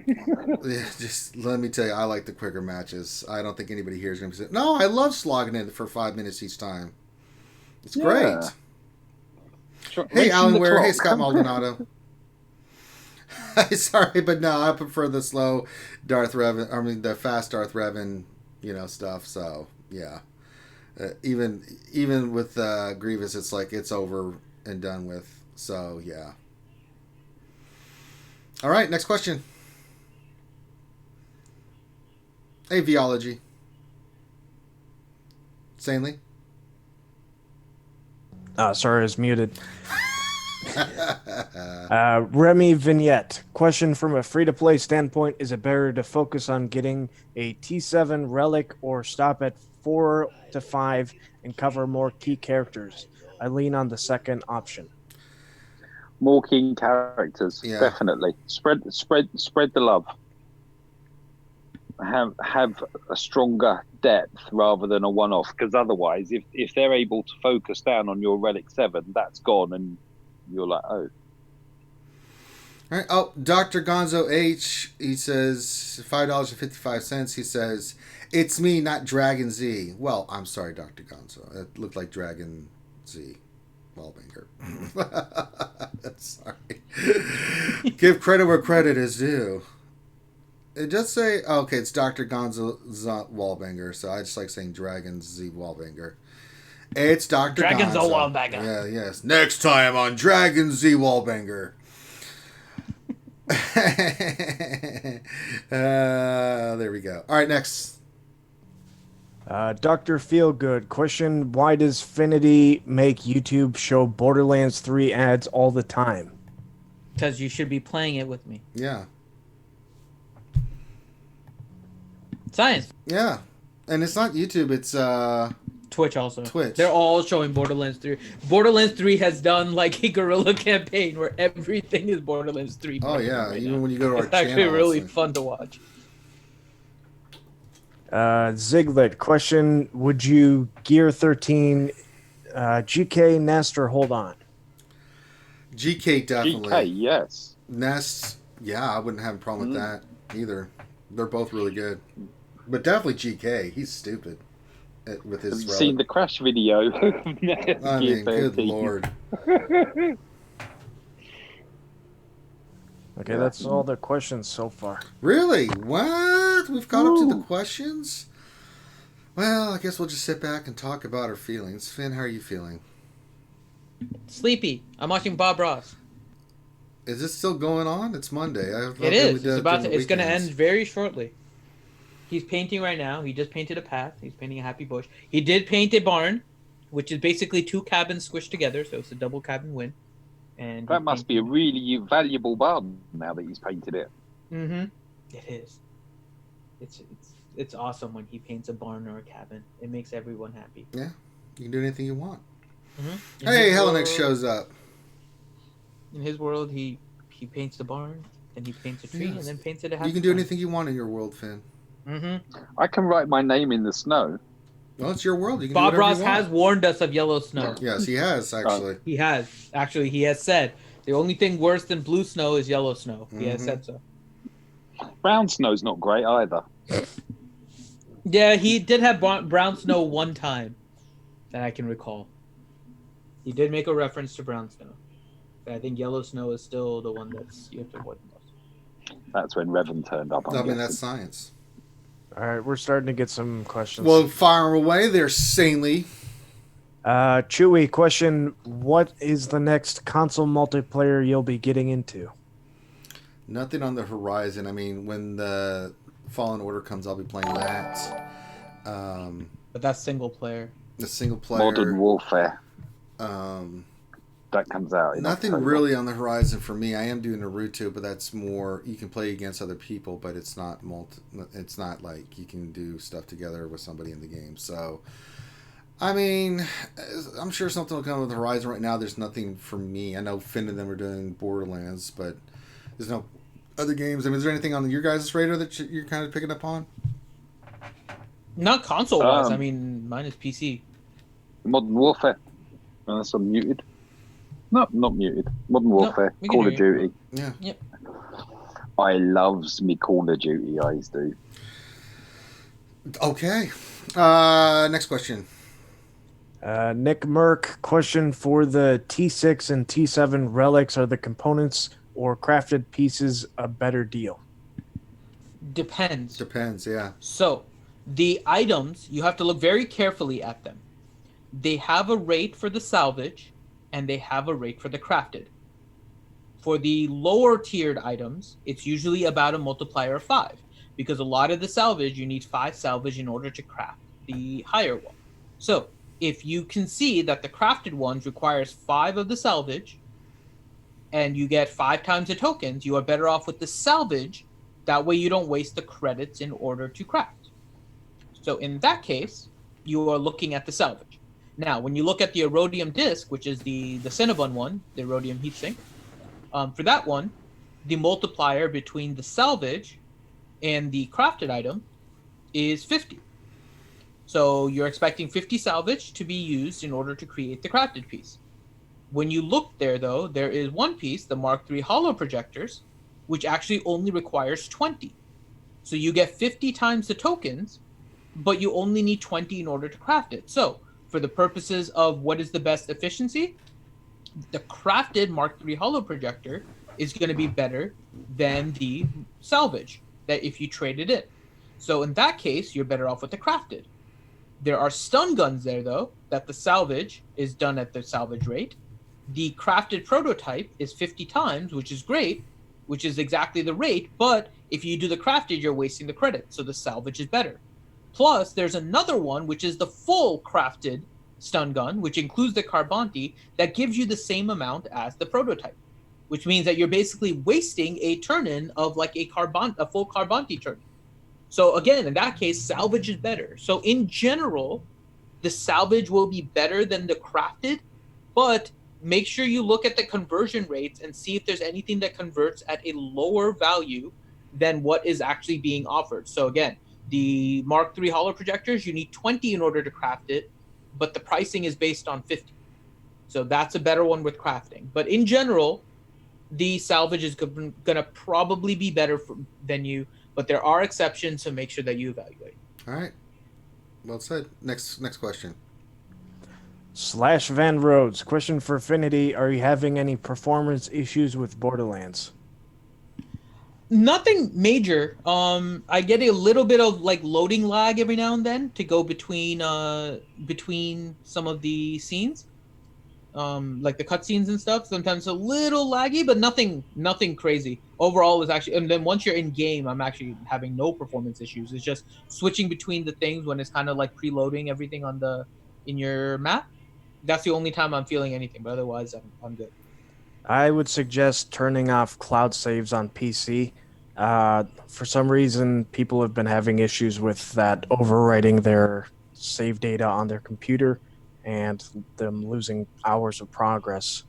Yeah, just let me tell you, I like the quicker matches. I don't think anybody here is going to be saying, no, I love slogging it for 5 minutes each time. It's great. Hey, Alan Ware. Hey, Scott Maldonado. Sorry, but no, I prefer the slow Darth Revan. I mean, the fast Darth Revan, stuff. So yeah, even with Grievous, it's like it's over and done with. So yeah. All right, next question. Hey, Viology. Sanely? Sorry, it's muted. Remy Vignette. Question from a free-to-play standpoint: is it better to focus on getting a T7 Relic or stop at 4 to 5 and cover more key characters? I lean on the second option. More key characters, Yeah. definitely. Spread the love. Have a stronger depth rather than a one-off, because otherwise, if they're able to focus down on your Relic 7, that's gone, and you're like, oh. All right. Oh, Dr. Gonzo H, he says $5.55. He says, it's me, not Dragon Z. Well, I'm sorry, Dr. Gonzo. It looked like Dragon Z. Wallbanger. Sorry. Give credit where credit is due. It does say, okay, it's Dr. Gonzo Wallbanger, so I just like saying Dragon Z Wallbanger. It's Dr. Dragon Gonzo. Z Wallbanger. Yeah, yes. Next time on Dragon Z Wallbanger. There we go. All right, next. Dr. Feelgood question: why does Finity make YouTube show Borderlands 3 ads all the time? Because you should be playing it with me. Yeah. Science. Yeah. And it's not YouTube, it's Twitch also. Twitch. They're all showing Borderlands 3. Borderlands 3 has done like a guerrilla campaign where everything is Borderlands 3. Oh yeah, right even now. when you go to our It's channel. actually really it's like- fun to watch. Ziglet question: would you gear 13 GK Nest or hold on? GK definitely. GK, yes. Nest, yeah, I wouldn't have a problem with that either. They're both really good. But definitely GK. He's stupid with his Have you relic. seen the crash video? I mean, good lord. Okay, that's all the questions so far. Really? What? We've got up to the questions? Well, I guess we'll just sit back and talk about our feelings. Finn, how are you feeling? Sleepy. I'm watching Bob Ross. Is it still going on? It's Monday. It is. It's about to. It's going to end very shortly. He's painting right now. He just painted a path. He's painting a happy bush. He did paint a barn, which is basically 2 cabins squished together, so it's a double cabin win. And that must be a really valuable barn now that he's painted it. Mm-hmm. It is. It's awesome when he paints a barn or a cabin. It makes everyone happy. Yeah, you can do anything you want. Mm-hmm. Hey, Hellenic shows up. In his world, he paints the barn, then he paints a tree, and then paints it a happy. You can do anything you want in your world, Finn. Mm-hmm. I can write my name in the snow. Well, it's your world. You can Bob do Ross has warned us of yellow snow. Yes, he has, actually. He has. Actually, he has said the only thing worse than blue snow is yellow snow. He has said so. Brown snow's not great either. Yeah, he did have brown snow one time that I can recall. He did make a reference to brown snow. But I think yellow snow is still the one that's you have to avoid the most. That's when Revan turned up. I mean, that's science. All right, we're starting to get some questions. Well, fire away there, sanely. Chewy, question: what is the next console multiplayer you'll be getting into? Nothing on the horizon. I mean, when the Fallen Order comes, I'll be playing that. But that's single player. The single player. Modern Warfare. That comes out. Nothing October. really on the horizon for me. I am doing Naruto, but that's more you can play against other people, but it's not It's not like you can do stuff together with somebody in the game. So, I mean, I'm sure something will come on the horizon. Right now, there's nothing for me. I know Finn and them are doing Borderlands, but there's no other games. I mean, is there anything on your guys' radar that you're kind of picking up on? Not console wise. I mean, mine is PC. Modern Warfare. Unless I'm muted. No, not muted. Modern Warfare. Call of Duty. Yeah. Yep. I loves me Call of Duty. I do. Okay. Next question. Nick Merck, question for the T6 and T7 relics: are the components or crafted pieces a better deal? Depends. Depends, yeah. So, the items, you have to look very carefully at them. They have a rate for the salvage, and they have a rate for the crafted. For the lower tiered items, it's usually about a multiplier of 5, because a lot of the salvage, you need 5 salvage in order to craft the higher one. So, if you can see that the crafted ones requires 5 of the salvage, and you get 5 times the tokens, you are better off with the salvage. That way you don't waste the credits in order to craft. So in that case, you are looking at the salvage. Now, when you look at the Erodium disc, which is the Cinnabon one, the Erodium heatsink, for that one, the multiplier between the salvage and the crafted item is 50. So you're expecting 50 salvage to be used in order to create the crafted piece. When you look there, though, there is one piece, the Mark III hollow projectors, which actually only requires 20. So you get 50 times the tokens, but you only need 20 in order to craft it. So for the purposes of what is the best efficiency, the crafted Mark III hollow projector is going to be better than the salvage that if you trade it in. So in that case, you're better off with the crafted. There are stun guns there, though, that the salvage is done at the salvage rate. The crafted prototype is 50 times, which is great, which is exactly the rate, but if you do the crafted, you're wasting the credit, so the salvage is better. Plus, there's another one, which is the full crafted stun gun, which includes the Carbonti, that gives you the same amount as the prototype, which means that you're basically wasting a turn-in of like a full Carbonti turn. So again, in that case, salvage is better. So in general, the salvage will be better than the crafted, but make sure you look at the conversion rates and see if there's anything that converts at a lower value than what is actually being offered. So again, the Mark III hollow projectors, you need 20 in order to craft it, but the pricing is based on 50. So that's a better one with crafting. But in general, the salvage is going to probably be better than you, but there are exceptions, so make sure that you evaluate. All right. Well said. Next question. Slash Van Rhodes, question for Affinity: are you having any performance issues with Borderlands? Nothing major. I get a little bit of like loading lag every now and then to go between some of the scenes, like the cutscenes and stuff. Sometimes a little laggy, but nothing crazy. Overall, is actually, and then once you're in game, I'm actually having no performance issues. It's just switching between the things when it's kind of like preloading everything in your map. That's the only time I'm feeling anything, but otherwise, I'm good. I would suggest turning off cloud saves on PC. For some reason, people have been having issues with that overwriting their save data on their computer and them losing hours of progress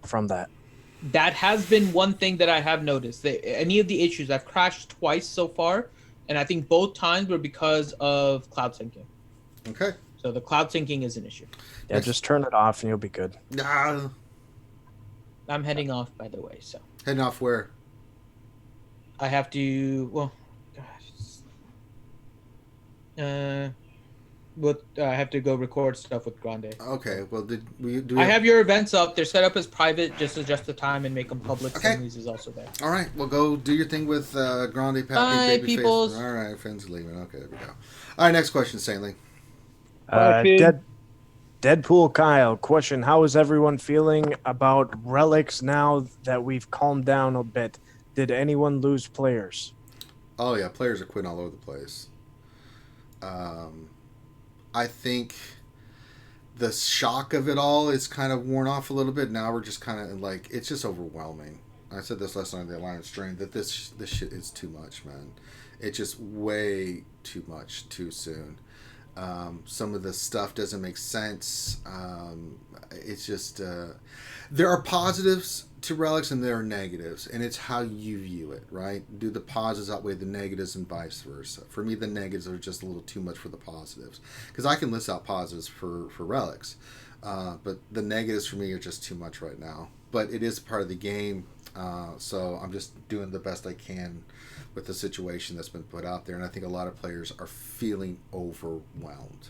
from that. That has been one thing that I have noticed. Any of the issues, I've crashed twice so far, and I think both times were because of cloud syncing. Okay. So the cloud syncing is an issue. Yeah, just turn it off and you'll be good. Ah, I'm heading off, by the way, so heading off where? I have to. Well, I have to go record stuff with Grande. Okay. Well, do we I have your events up. They're set up as private. Just adjust the time and make them public. Okay. Families is also there. All right. Well, go do your thing with Grande, Bye, Babyface. peoples. All right, friends leaving. Okay, there we go. All right, next question, Saintly. Deadpool Kyle, question: how is everyone feeling about relics now that we've calmed down a bit? Did anyone lose players? Oh yeah, players are quitting all over the place. I think the shock of it all is kind of worn off a little bit. Now we're just kind of like, it's just overwhelming. I said this last night on the Alliance stream that this shit is too much, man. It's just way too much too soon. Some of the stuff doesn't make sense. It's just there are positives to relics and there are negatives, and it's how you view it, right? Do the positives outweigh the negatives and vice versa? For me, the negatives are just a little too much for the positives, because I can list out positives for relics, but the negatives for me are just too much right now. But it is part of the game, so I'm just doing the best I can with the situation that's been put out there, and I think a lot of players are feeling overwhelmed,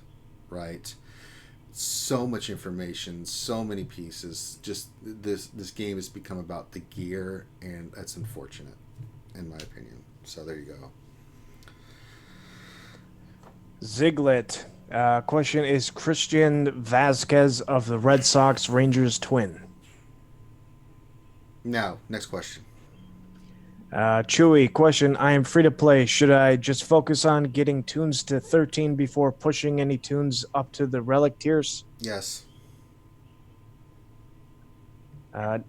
right? So much information, so many pieces. Just this game has become about the gear, and that's unfortunate, in my opinion. So there you go. Ziglet, question: is Christian Vasquez of the Red Sox Rangers twin? Now, next question. Chewy, question: I am free to play. Should I just focus on getting tunes to 13 before pushing any tunes up to the relic tiers? Yes.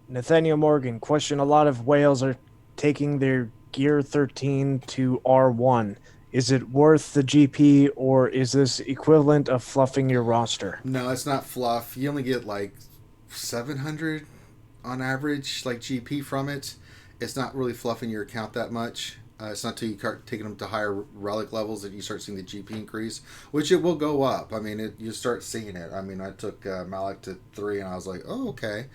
Nathaniel Morgan, question: a lot of whales are taking their gear 13 to R1. Is it worth the GP, or is this equivalent of fluffing your roster? No, it's not fluff. You only get like 700 on average, like GP from it. It's not really fluffing your account that much. It's not until you start taking them to higher relic levels that you start seeing the GP increase, which it will go up. I mean, you start seeing it. I mean, I took Malik to 3, and I was like, oh, okay.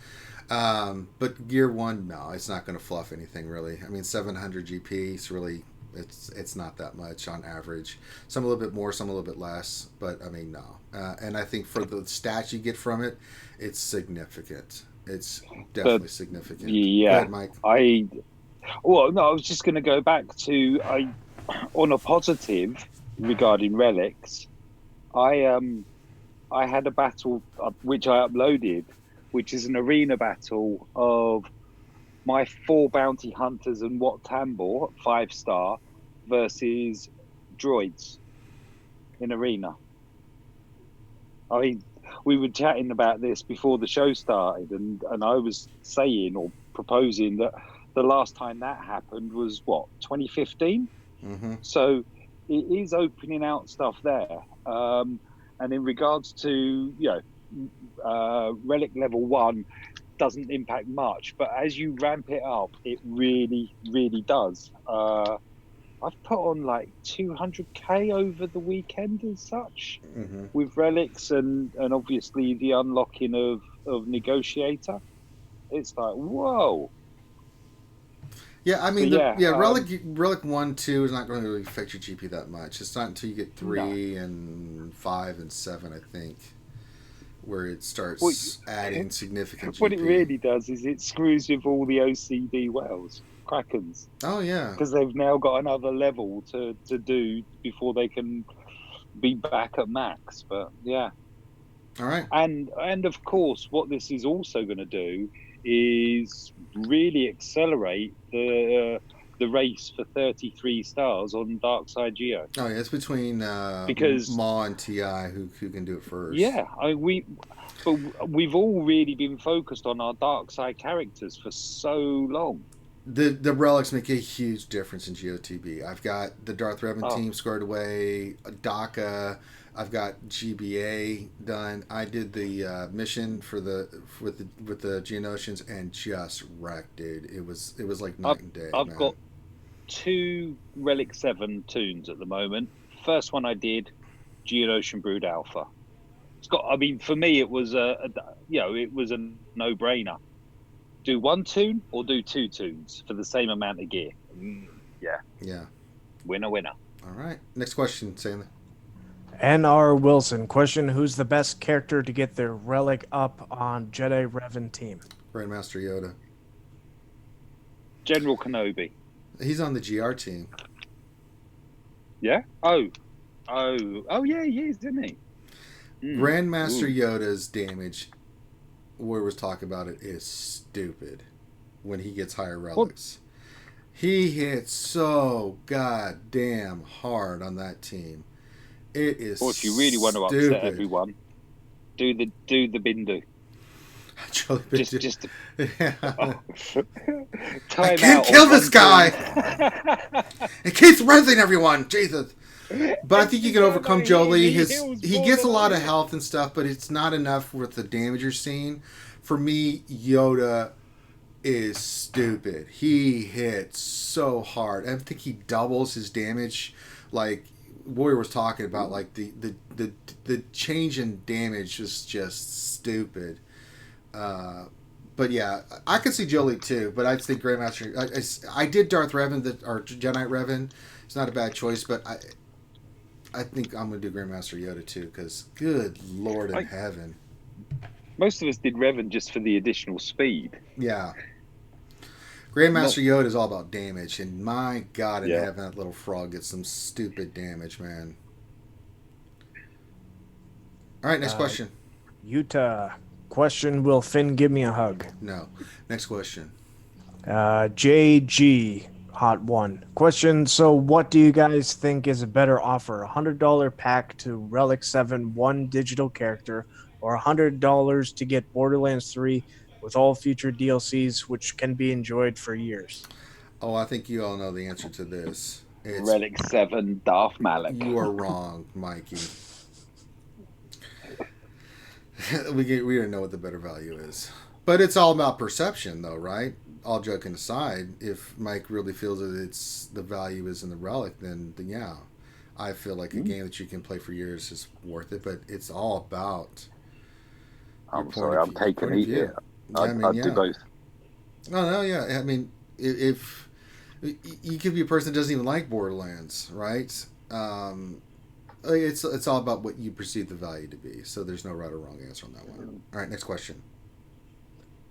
But Gear 1, no, it's not going to fluff anything, really. I mean, 700 GP is really, it's not that much on average. Some a little bit more, some a little bit less, but, I mean, no. And I think for the stats you get from it, it's significant. It's definitely significant. Yeah, go ahead, Mike. I was just going to go back to on a positive regarding relics. I had a battle which I uploaded, which is an arena battle of my 4 bounty hunters and Wat Tambor 5-star versus droids in arena. I mean, we were chatting about this before the show started, and I was saying or proposing that the last time that happened was, 2015? Mm-hmm. So it is opening out stuff there. And in regards to, Relic level 1 doesn't impact much, but as you ramp it up, it really, really does. I've put on like 200k over the weekend and such, Mm-hmm. with relics and obviously the unlocking of Negotiator. It's like, whoa. Yeah, I mean, So, Relic 1, 2 is not going to really affect your GP that much. It's not until you get 3 and 5 and 7, I think, where it starts adding significant GP. What it really does is it screws with all the OCD whales, Krakens. Oh, yeah. Because they've now got another level to do before they can be back at max. But, yeah. All right. And of course, what this is also going to do is really accelerate the race for 33 stars on Dark Side Geo. Oh yeah, it's between Because Maw and Ti who can do it first. yeah, we've all really been focused on our Dark Side characters for so long. The relics make a huge difference in GOTB. I've got the Darth Revan Oh. team squared away, DACA. I've got GBA done. I did the mission for with the Geonosians and just wrecked, dude. It was like night and day. I've man. got 2 Relic 7 tunes at the moment. First one I did, Geonosian Brood Alpha. It's got. I mean, for me, it was it was a no-brainer. Do 1 tune or do 2 tunes for the same amount of gear. Yeah. Winner. All right. Next question, Sam. N.R. Wilson. Question: who's the best character to get their relic up on Jedi Revan team? Grandmaster Yoda. General Kenobi. He's on the GR team. Yeah. Oh, yeah, he is, isn't he? Grandmaster Yoda's damage, Warrior was talking about it, is stupid when he gets higher relics. He hits so goddamn hard on that team. It is. Or if you really want to upset everyone, do the Bindu. Just yeah. Time I can't kill this guy. It keeps rising, everyone. Jesus. But I think you can overcome Jolie. He gets a lot of health and stuff, but it's not enough with the damage you're seeing. For me, Yoda is stupid. He hits so hard. I think he doubles his damage. Like Warrior was talking about, like the change in damage is just stupid. But yeah, I could see Jolie too. But I'd say Grandmaster. I did Darth Revan, or Jedi Revan. It's not a bad choice, but I think I'm going to do Grandmaster Yoda too, because good Lord in heaven. Most of us did Revan just for the additional speed. Yeah. Grandmaster Yoda is all about damage, and my God in heaven, that little frog gets some stupid damage, man. All right, next question. Utah. Question: will Finn give me a hug? No. Next question. JG Hot One. Question: so what do you guys think is a better offer? $100 pack to Relic 7 1 digital character, or $100 to get Borderlands 3 with all future DLCs, which can be enjoyed for years? Oh, I think you all know the answer to this. It's, Relic 7 Darth Malak. You are wrong, Mikey. we don't know what the better value is. But it's all about perception, though, right? All joking aside, if Mike really feels that the value is in the Relic, then yeah, I feel like a game that you can play for years is worth it. But it's all about. I'm sorry, I'm taking it. Yeah, I'd do both. No, yeah. I mean, if you could be a person that doesn't even like Borderlands, right? It's all about what you perceive the value to be. So there's no right or wrong answer on that one. All right, next question.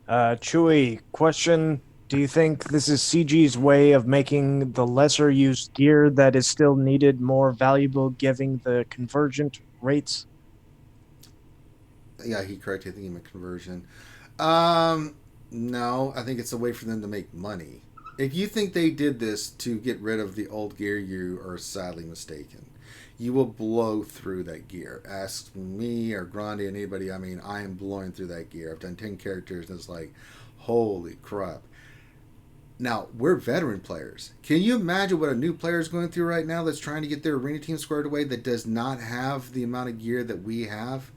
Chewy, question: do you think this is CG's way of making the lesser used gear that is still needed more valuable, giving the convergent rates? Yeah, he corrected. I think he meant conversion. No, I think it's a way for them to make money. If you think they did this to get rid of the old gear, you are sadly mistaken. You will blow through that gear. Ask me or Grande and anybody. I mean, I am blowing through that gear. I've done 10 characters and it's like, holy crap. Now, we're veteran players. Can you imagine what a new player is going through right now that's trying to get their arena team squared away that does not have the amount of gear that we have?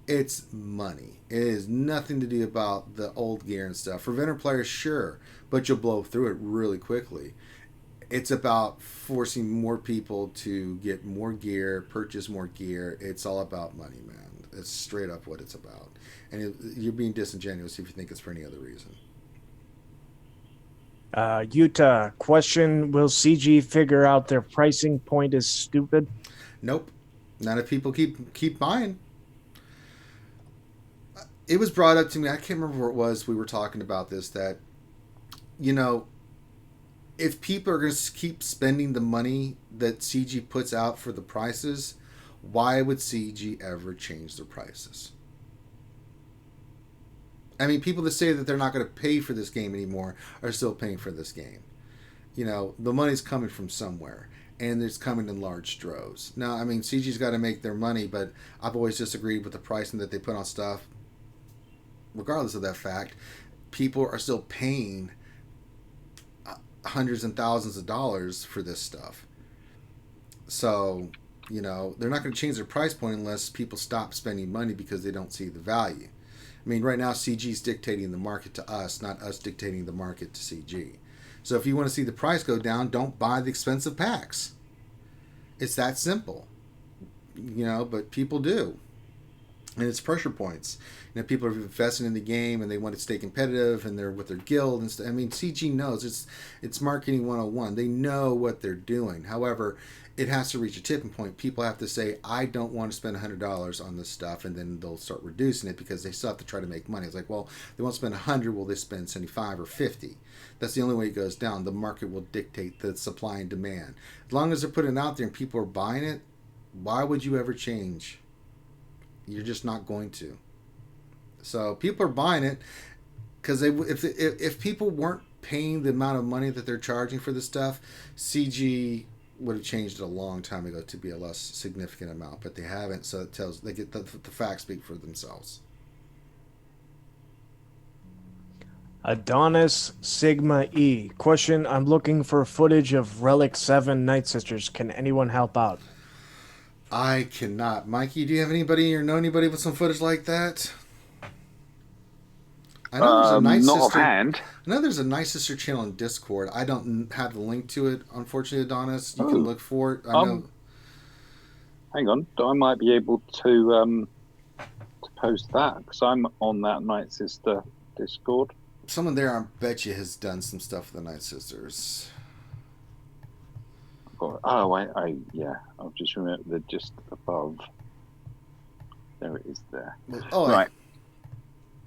It's money. It has nothing to do about the old gear and stuff. For veteran players, sure, but you'll blow through it really quickly. It's about forcing more people to get more gear, purchase more gear. It's all about money, man. It's straight up what it's about. And you're being disingenuous if you think it's for any other reason. Utah, question: will CG figure out their pricing point is stupid? Nope. Not if people keep buying. It was brought up to me, I can't remember where it was, we were talking about this, that, if people are going to keep spending the money that CG puts out for the prices, Why would CG ever change their prices? I mean, people that say that they're not going to pay for this game anymore are still paying for this game. You know, the money's coming from somewhere, and it's coming in large droves. Now, I mean, CG's got to make their money, but I've always disagreed with the pricing that they put on stuff. Regardless of that fact, people are still paying hundreds and thousands of dollars for this stuff. So, you know, they're not going to change their price point unless people stop spending money because they don't see the value. I mean, right now, CG's dictating the market to us, not us dictating the market to CG. So if you want to see the price go down, don't buy the expensive packs. It's that simple. You know, but people do. And it's pressure points. You know, people are investing in the game and they want to stay competitive and they're with their guild and stuff. I mean, CG knows it's marketing 101. They know what they're doing. However, it has to reach a tipping point. People have to say, I don't want to spend $100 on this stuff, and then they'll start reducing it because they still have to try to make money. It's like, well, they won't spend 100, will they spend 75 or 50? That's the only way it goes down. The market will dictate the supply and demand. As long as they're putting it out there and people are buying it, why would you ever change? You're just not going to. So people are buying it because if people weren't paying the amount of money that they're charging for this stuff, CG would have changed it a long time ago to be a less significant amount, but they haven't. So it tells they get the facts speak for themselves. Adonis Sigma E. Question: I'm looking for footage of Relic 7 Night Sisters. Can anyone help out? I cannot. Mikey, do you have anybody or know anybody with some footage like that? I know there's a Night not Sister. offhand. I know there's a Night Sister channel in Discord. I don't have the link to it, unfortunately, Adonis. You can look for it. I know. Hang on, I might be able to post that because I'm on that Night Sister Discord. Someone there, I bet you, has done some stuff with the Night Sisters. Yeah, I've just remembered they're just above. There it is there. Oh, right.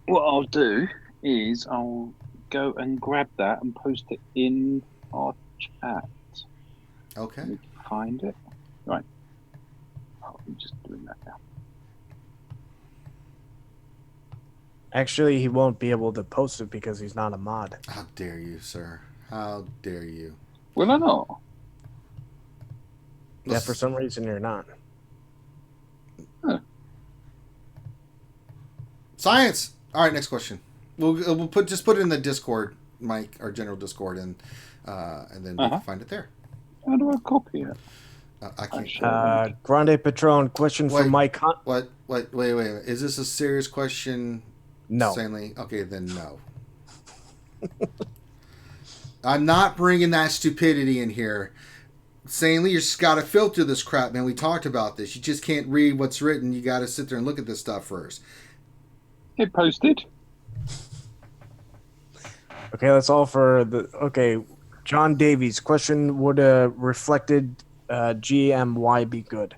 What I'll do is I'll go and grab that and post it in our chat. Okay. Let me find it. Right. I'm just doing that now. Actually, he won't be able to post it because he's not a mod. How dare you, sir? How dare you? Will I not? Yeah, for some reason you're not. Huh. Science. All right, next question. We'll put it in the Discord, Mike, our general Discord, and then we can find it there. How do I copy it? I can't. Grande Patron, question for Mike Hunt. Wait. Is this a serious question? No. Stanley? Okay, then no. I'm not bringing that stupidity in here. Stanley, you just got to filter this crap, man. We talked about this. You just can't read what's written. You got to sit there and look at this stuff first. It posted. Okay, that's all for the... Okay, John Davies, question, would a reflected GMY be good?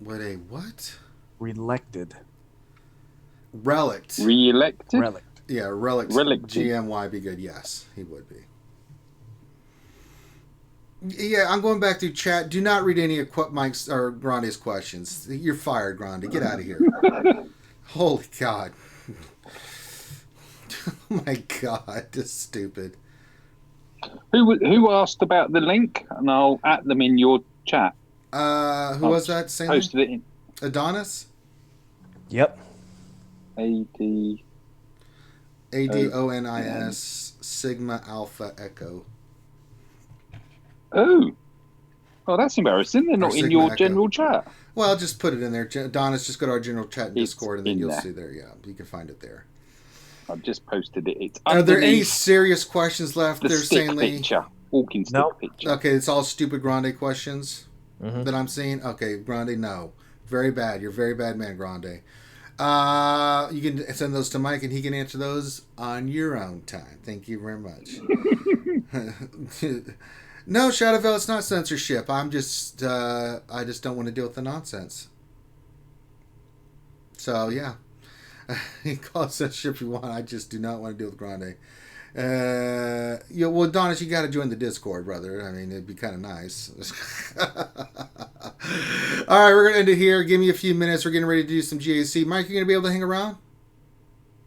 Would a what? Reelected. Relict. Re-elected? Relic. Yeah, Relic. GMY be good. Yes, he would be. Yeah, I'm going back through chat. Do not read any of Mike's or Grande's questions. You're fired, Grande. Get out of here. Holy God. Oh my God, this is stupid. Who asked about the link? And I'll at them in your chat. Who was that? Posted it in. Adonis? Yep. ADONIS Sigma Alpha Echo. Oh, that's embarrassing. They're not in your general chat. Well, just put it in there. Adonis, just go to our general chat in Discord, and then you'll see there. Yeah, you can find it there. I've just posted it. It's Are there any serious questions left there, Stanley? Walking stick picture. Okay, it's all stupid Grande questions that I'm seeing. Okay, Grande, no. Very bad. You're a very bad man, Grande. You can send those to Mike, and he can answer those on your own time. Thank you very much. No, Shadowville, it's not censorship. I just don't want to deal with the nonsense. So, yeah. You can call it censorship if you want. I just do not want to deal with Grande. Well, Donis, you got to join the Discord, brother. I mean, it'd be kind of nice. All right, we're going to end it here. Give me a few minutes. We're getting ready to do some GAC. Mike, you going to be able to hang around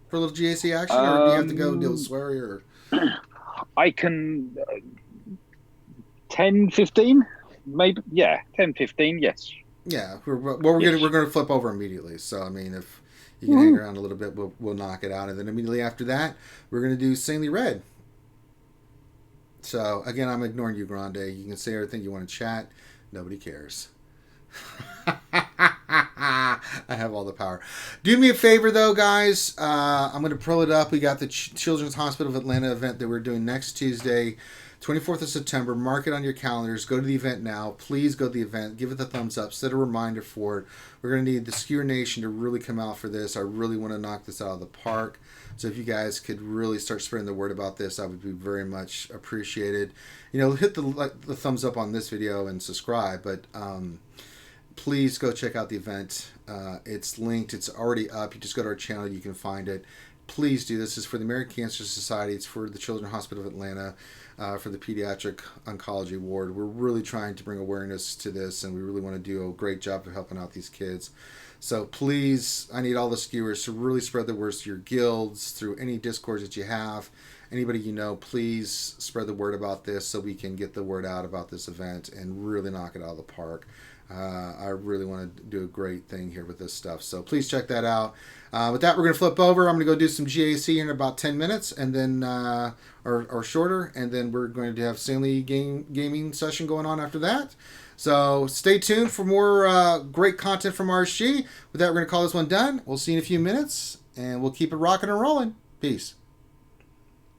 for a little GAC action? Or do you have to go deal with Swery? Or... I can 10, 15? Maybe, yeah, 10, 15, yes. Yeah, we're going to flip over immediately. So, I mean, if you can hang around a little bit, we'll knock it out. And then immediately after that, we're going to do Sanely Red. So, again, I'm ignoring you, Grande. You can say everything you want to chat. Nobody cares. I have all the power. Do me a favor, though, guys. I'm going to pull it up. We got the Children's Hospital of Atlanta event that we're doing next Tuesday, 24th of September. Mark it on your calendars. Go to the event now. Please go to the event. Give it the thumbs up. Set a reminder for it. We're going to need the Skewer Nation to really come out for this. I really want to knock this out of the park. So if you guys could really start spreading the word about this, I would be very much appreciated. You know, hit the thumbs up on this video and subscribe. But please go check out the event. It's linked. It's already up. You just go to our channel. You can find it. Please do. This is for the American Cancer Society. It's for the Children's Hospital of Atlanta, for the Pediatric Oncology Ward. We're really trying to bring awareness to this, and we really want to do a great job of helping out these kids. So please, I need all the skewers to really spread the word to your guilds, through any discords that you have. Anybody you know, please spread the word about this so we can get the word out about this event and really knock it out of the park. I really want to do a great thing here with this stuff. So please check that out. With that, we're going to flip over. I'm going to go do some GAC in about 10 minutes, and then or shorter, and then we're going to have Stanley gaming session going on after that. So stay tuned for more great content from RSG. With that, we're going to call this one done. We'll see you in a few minutes, and we'll keep it rocking and rolling. Peace.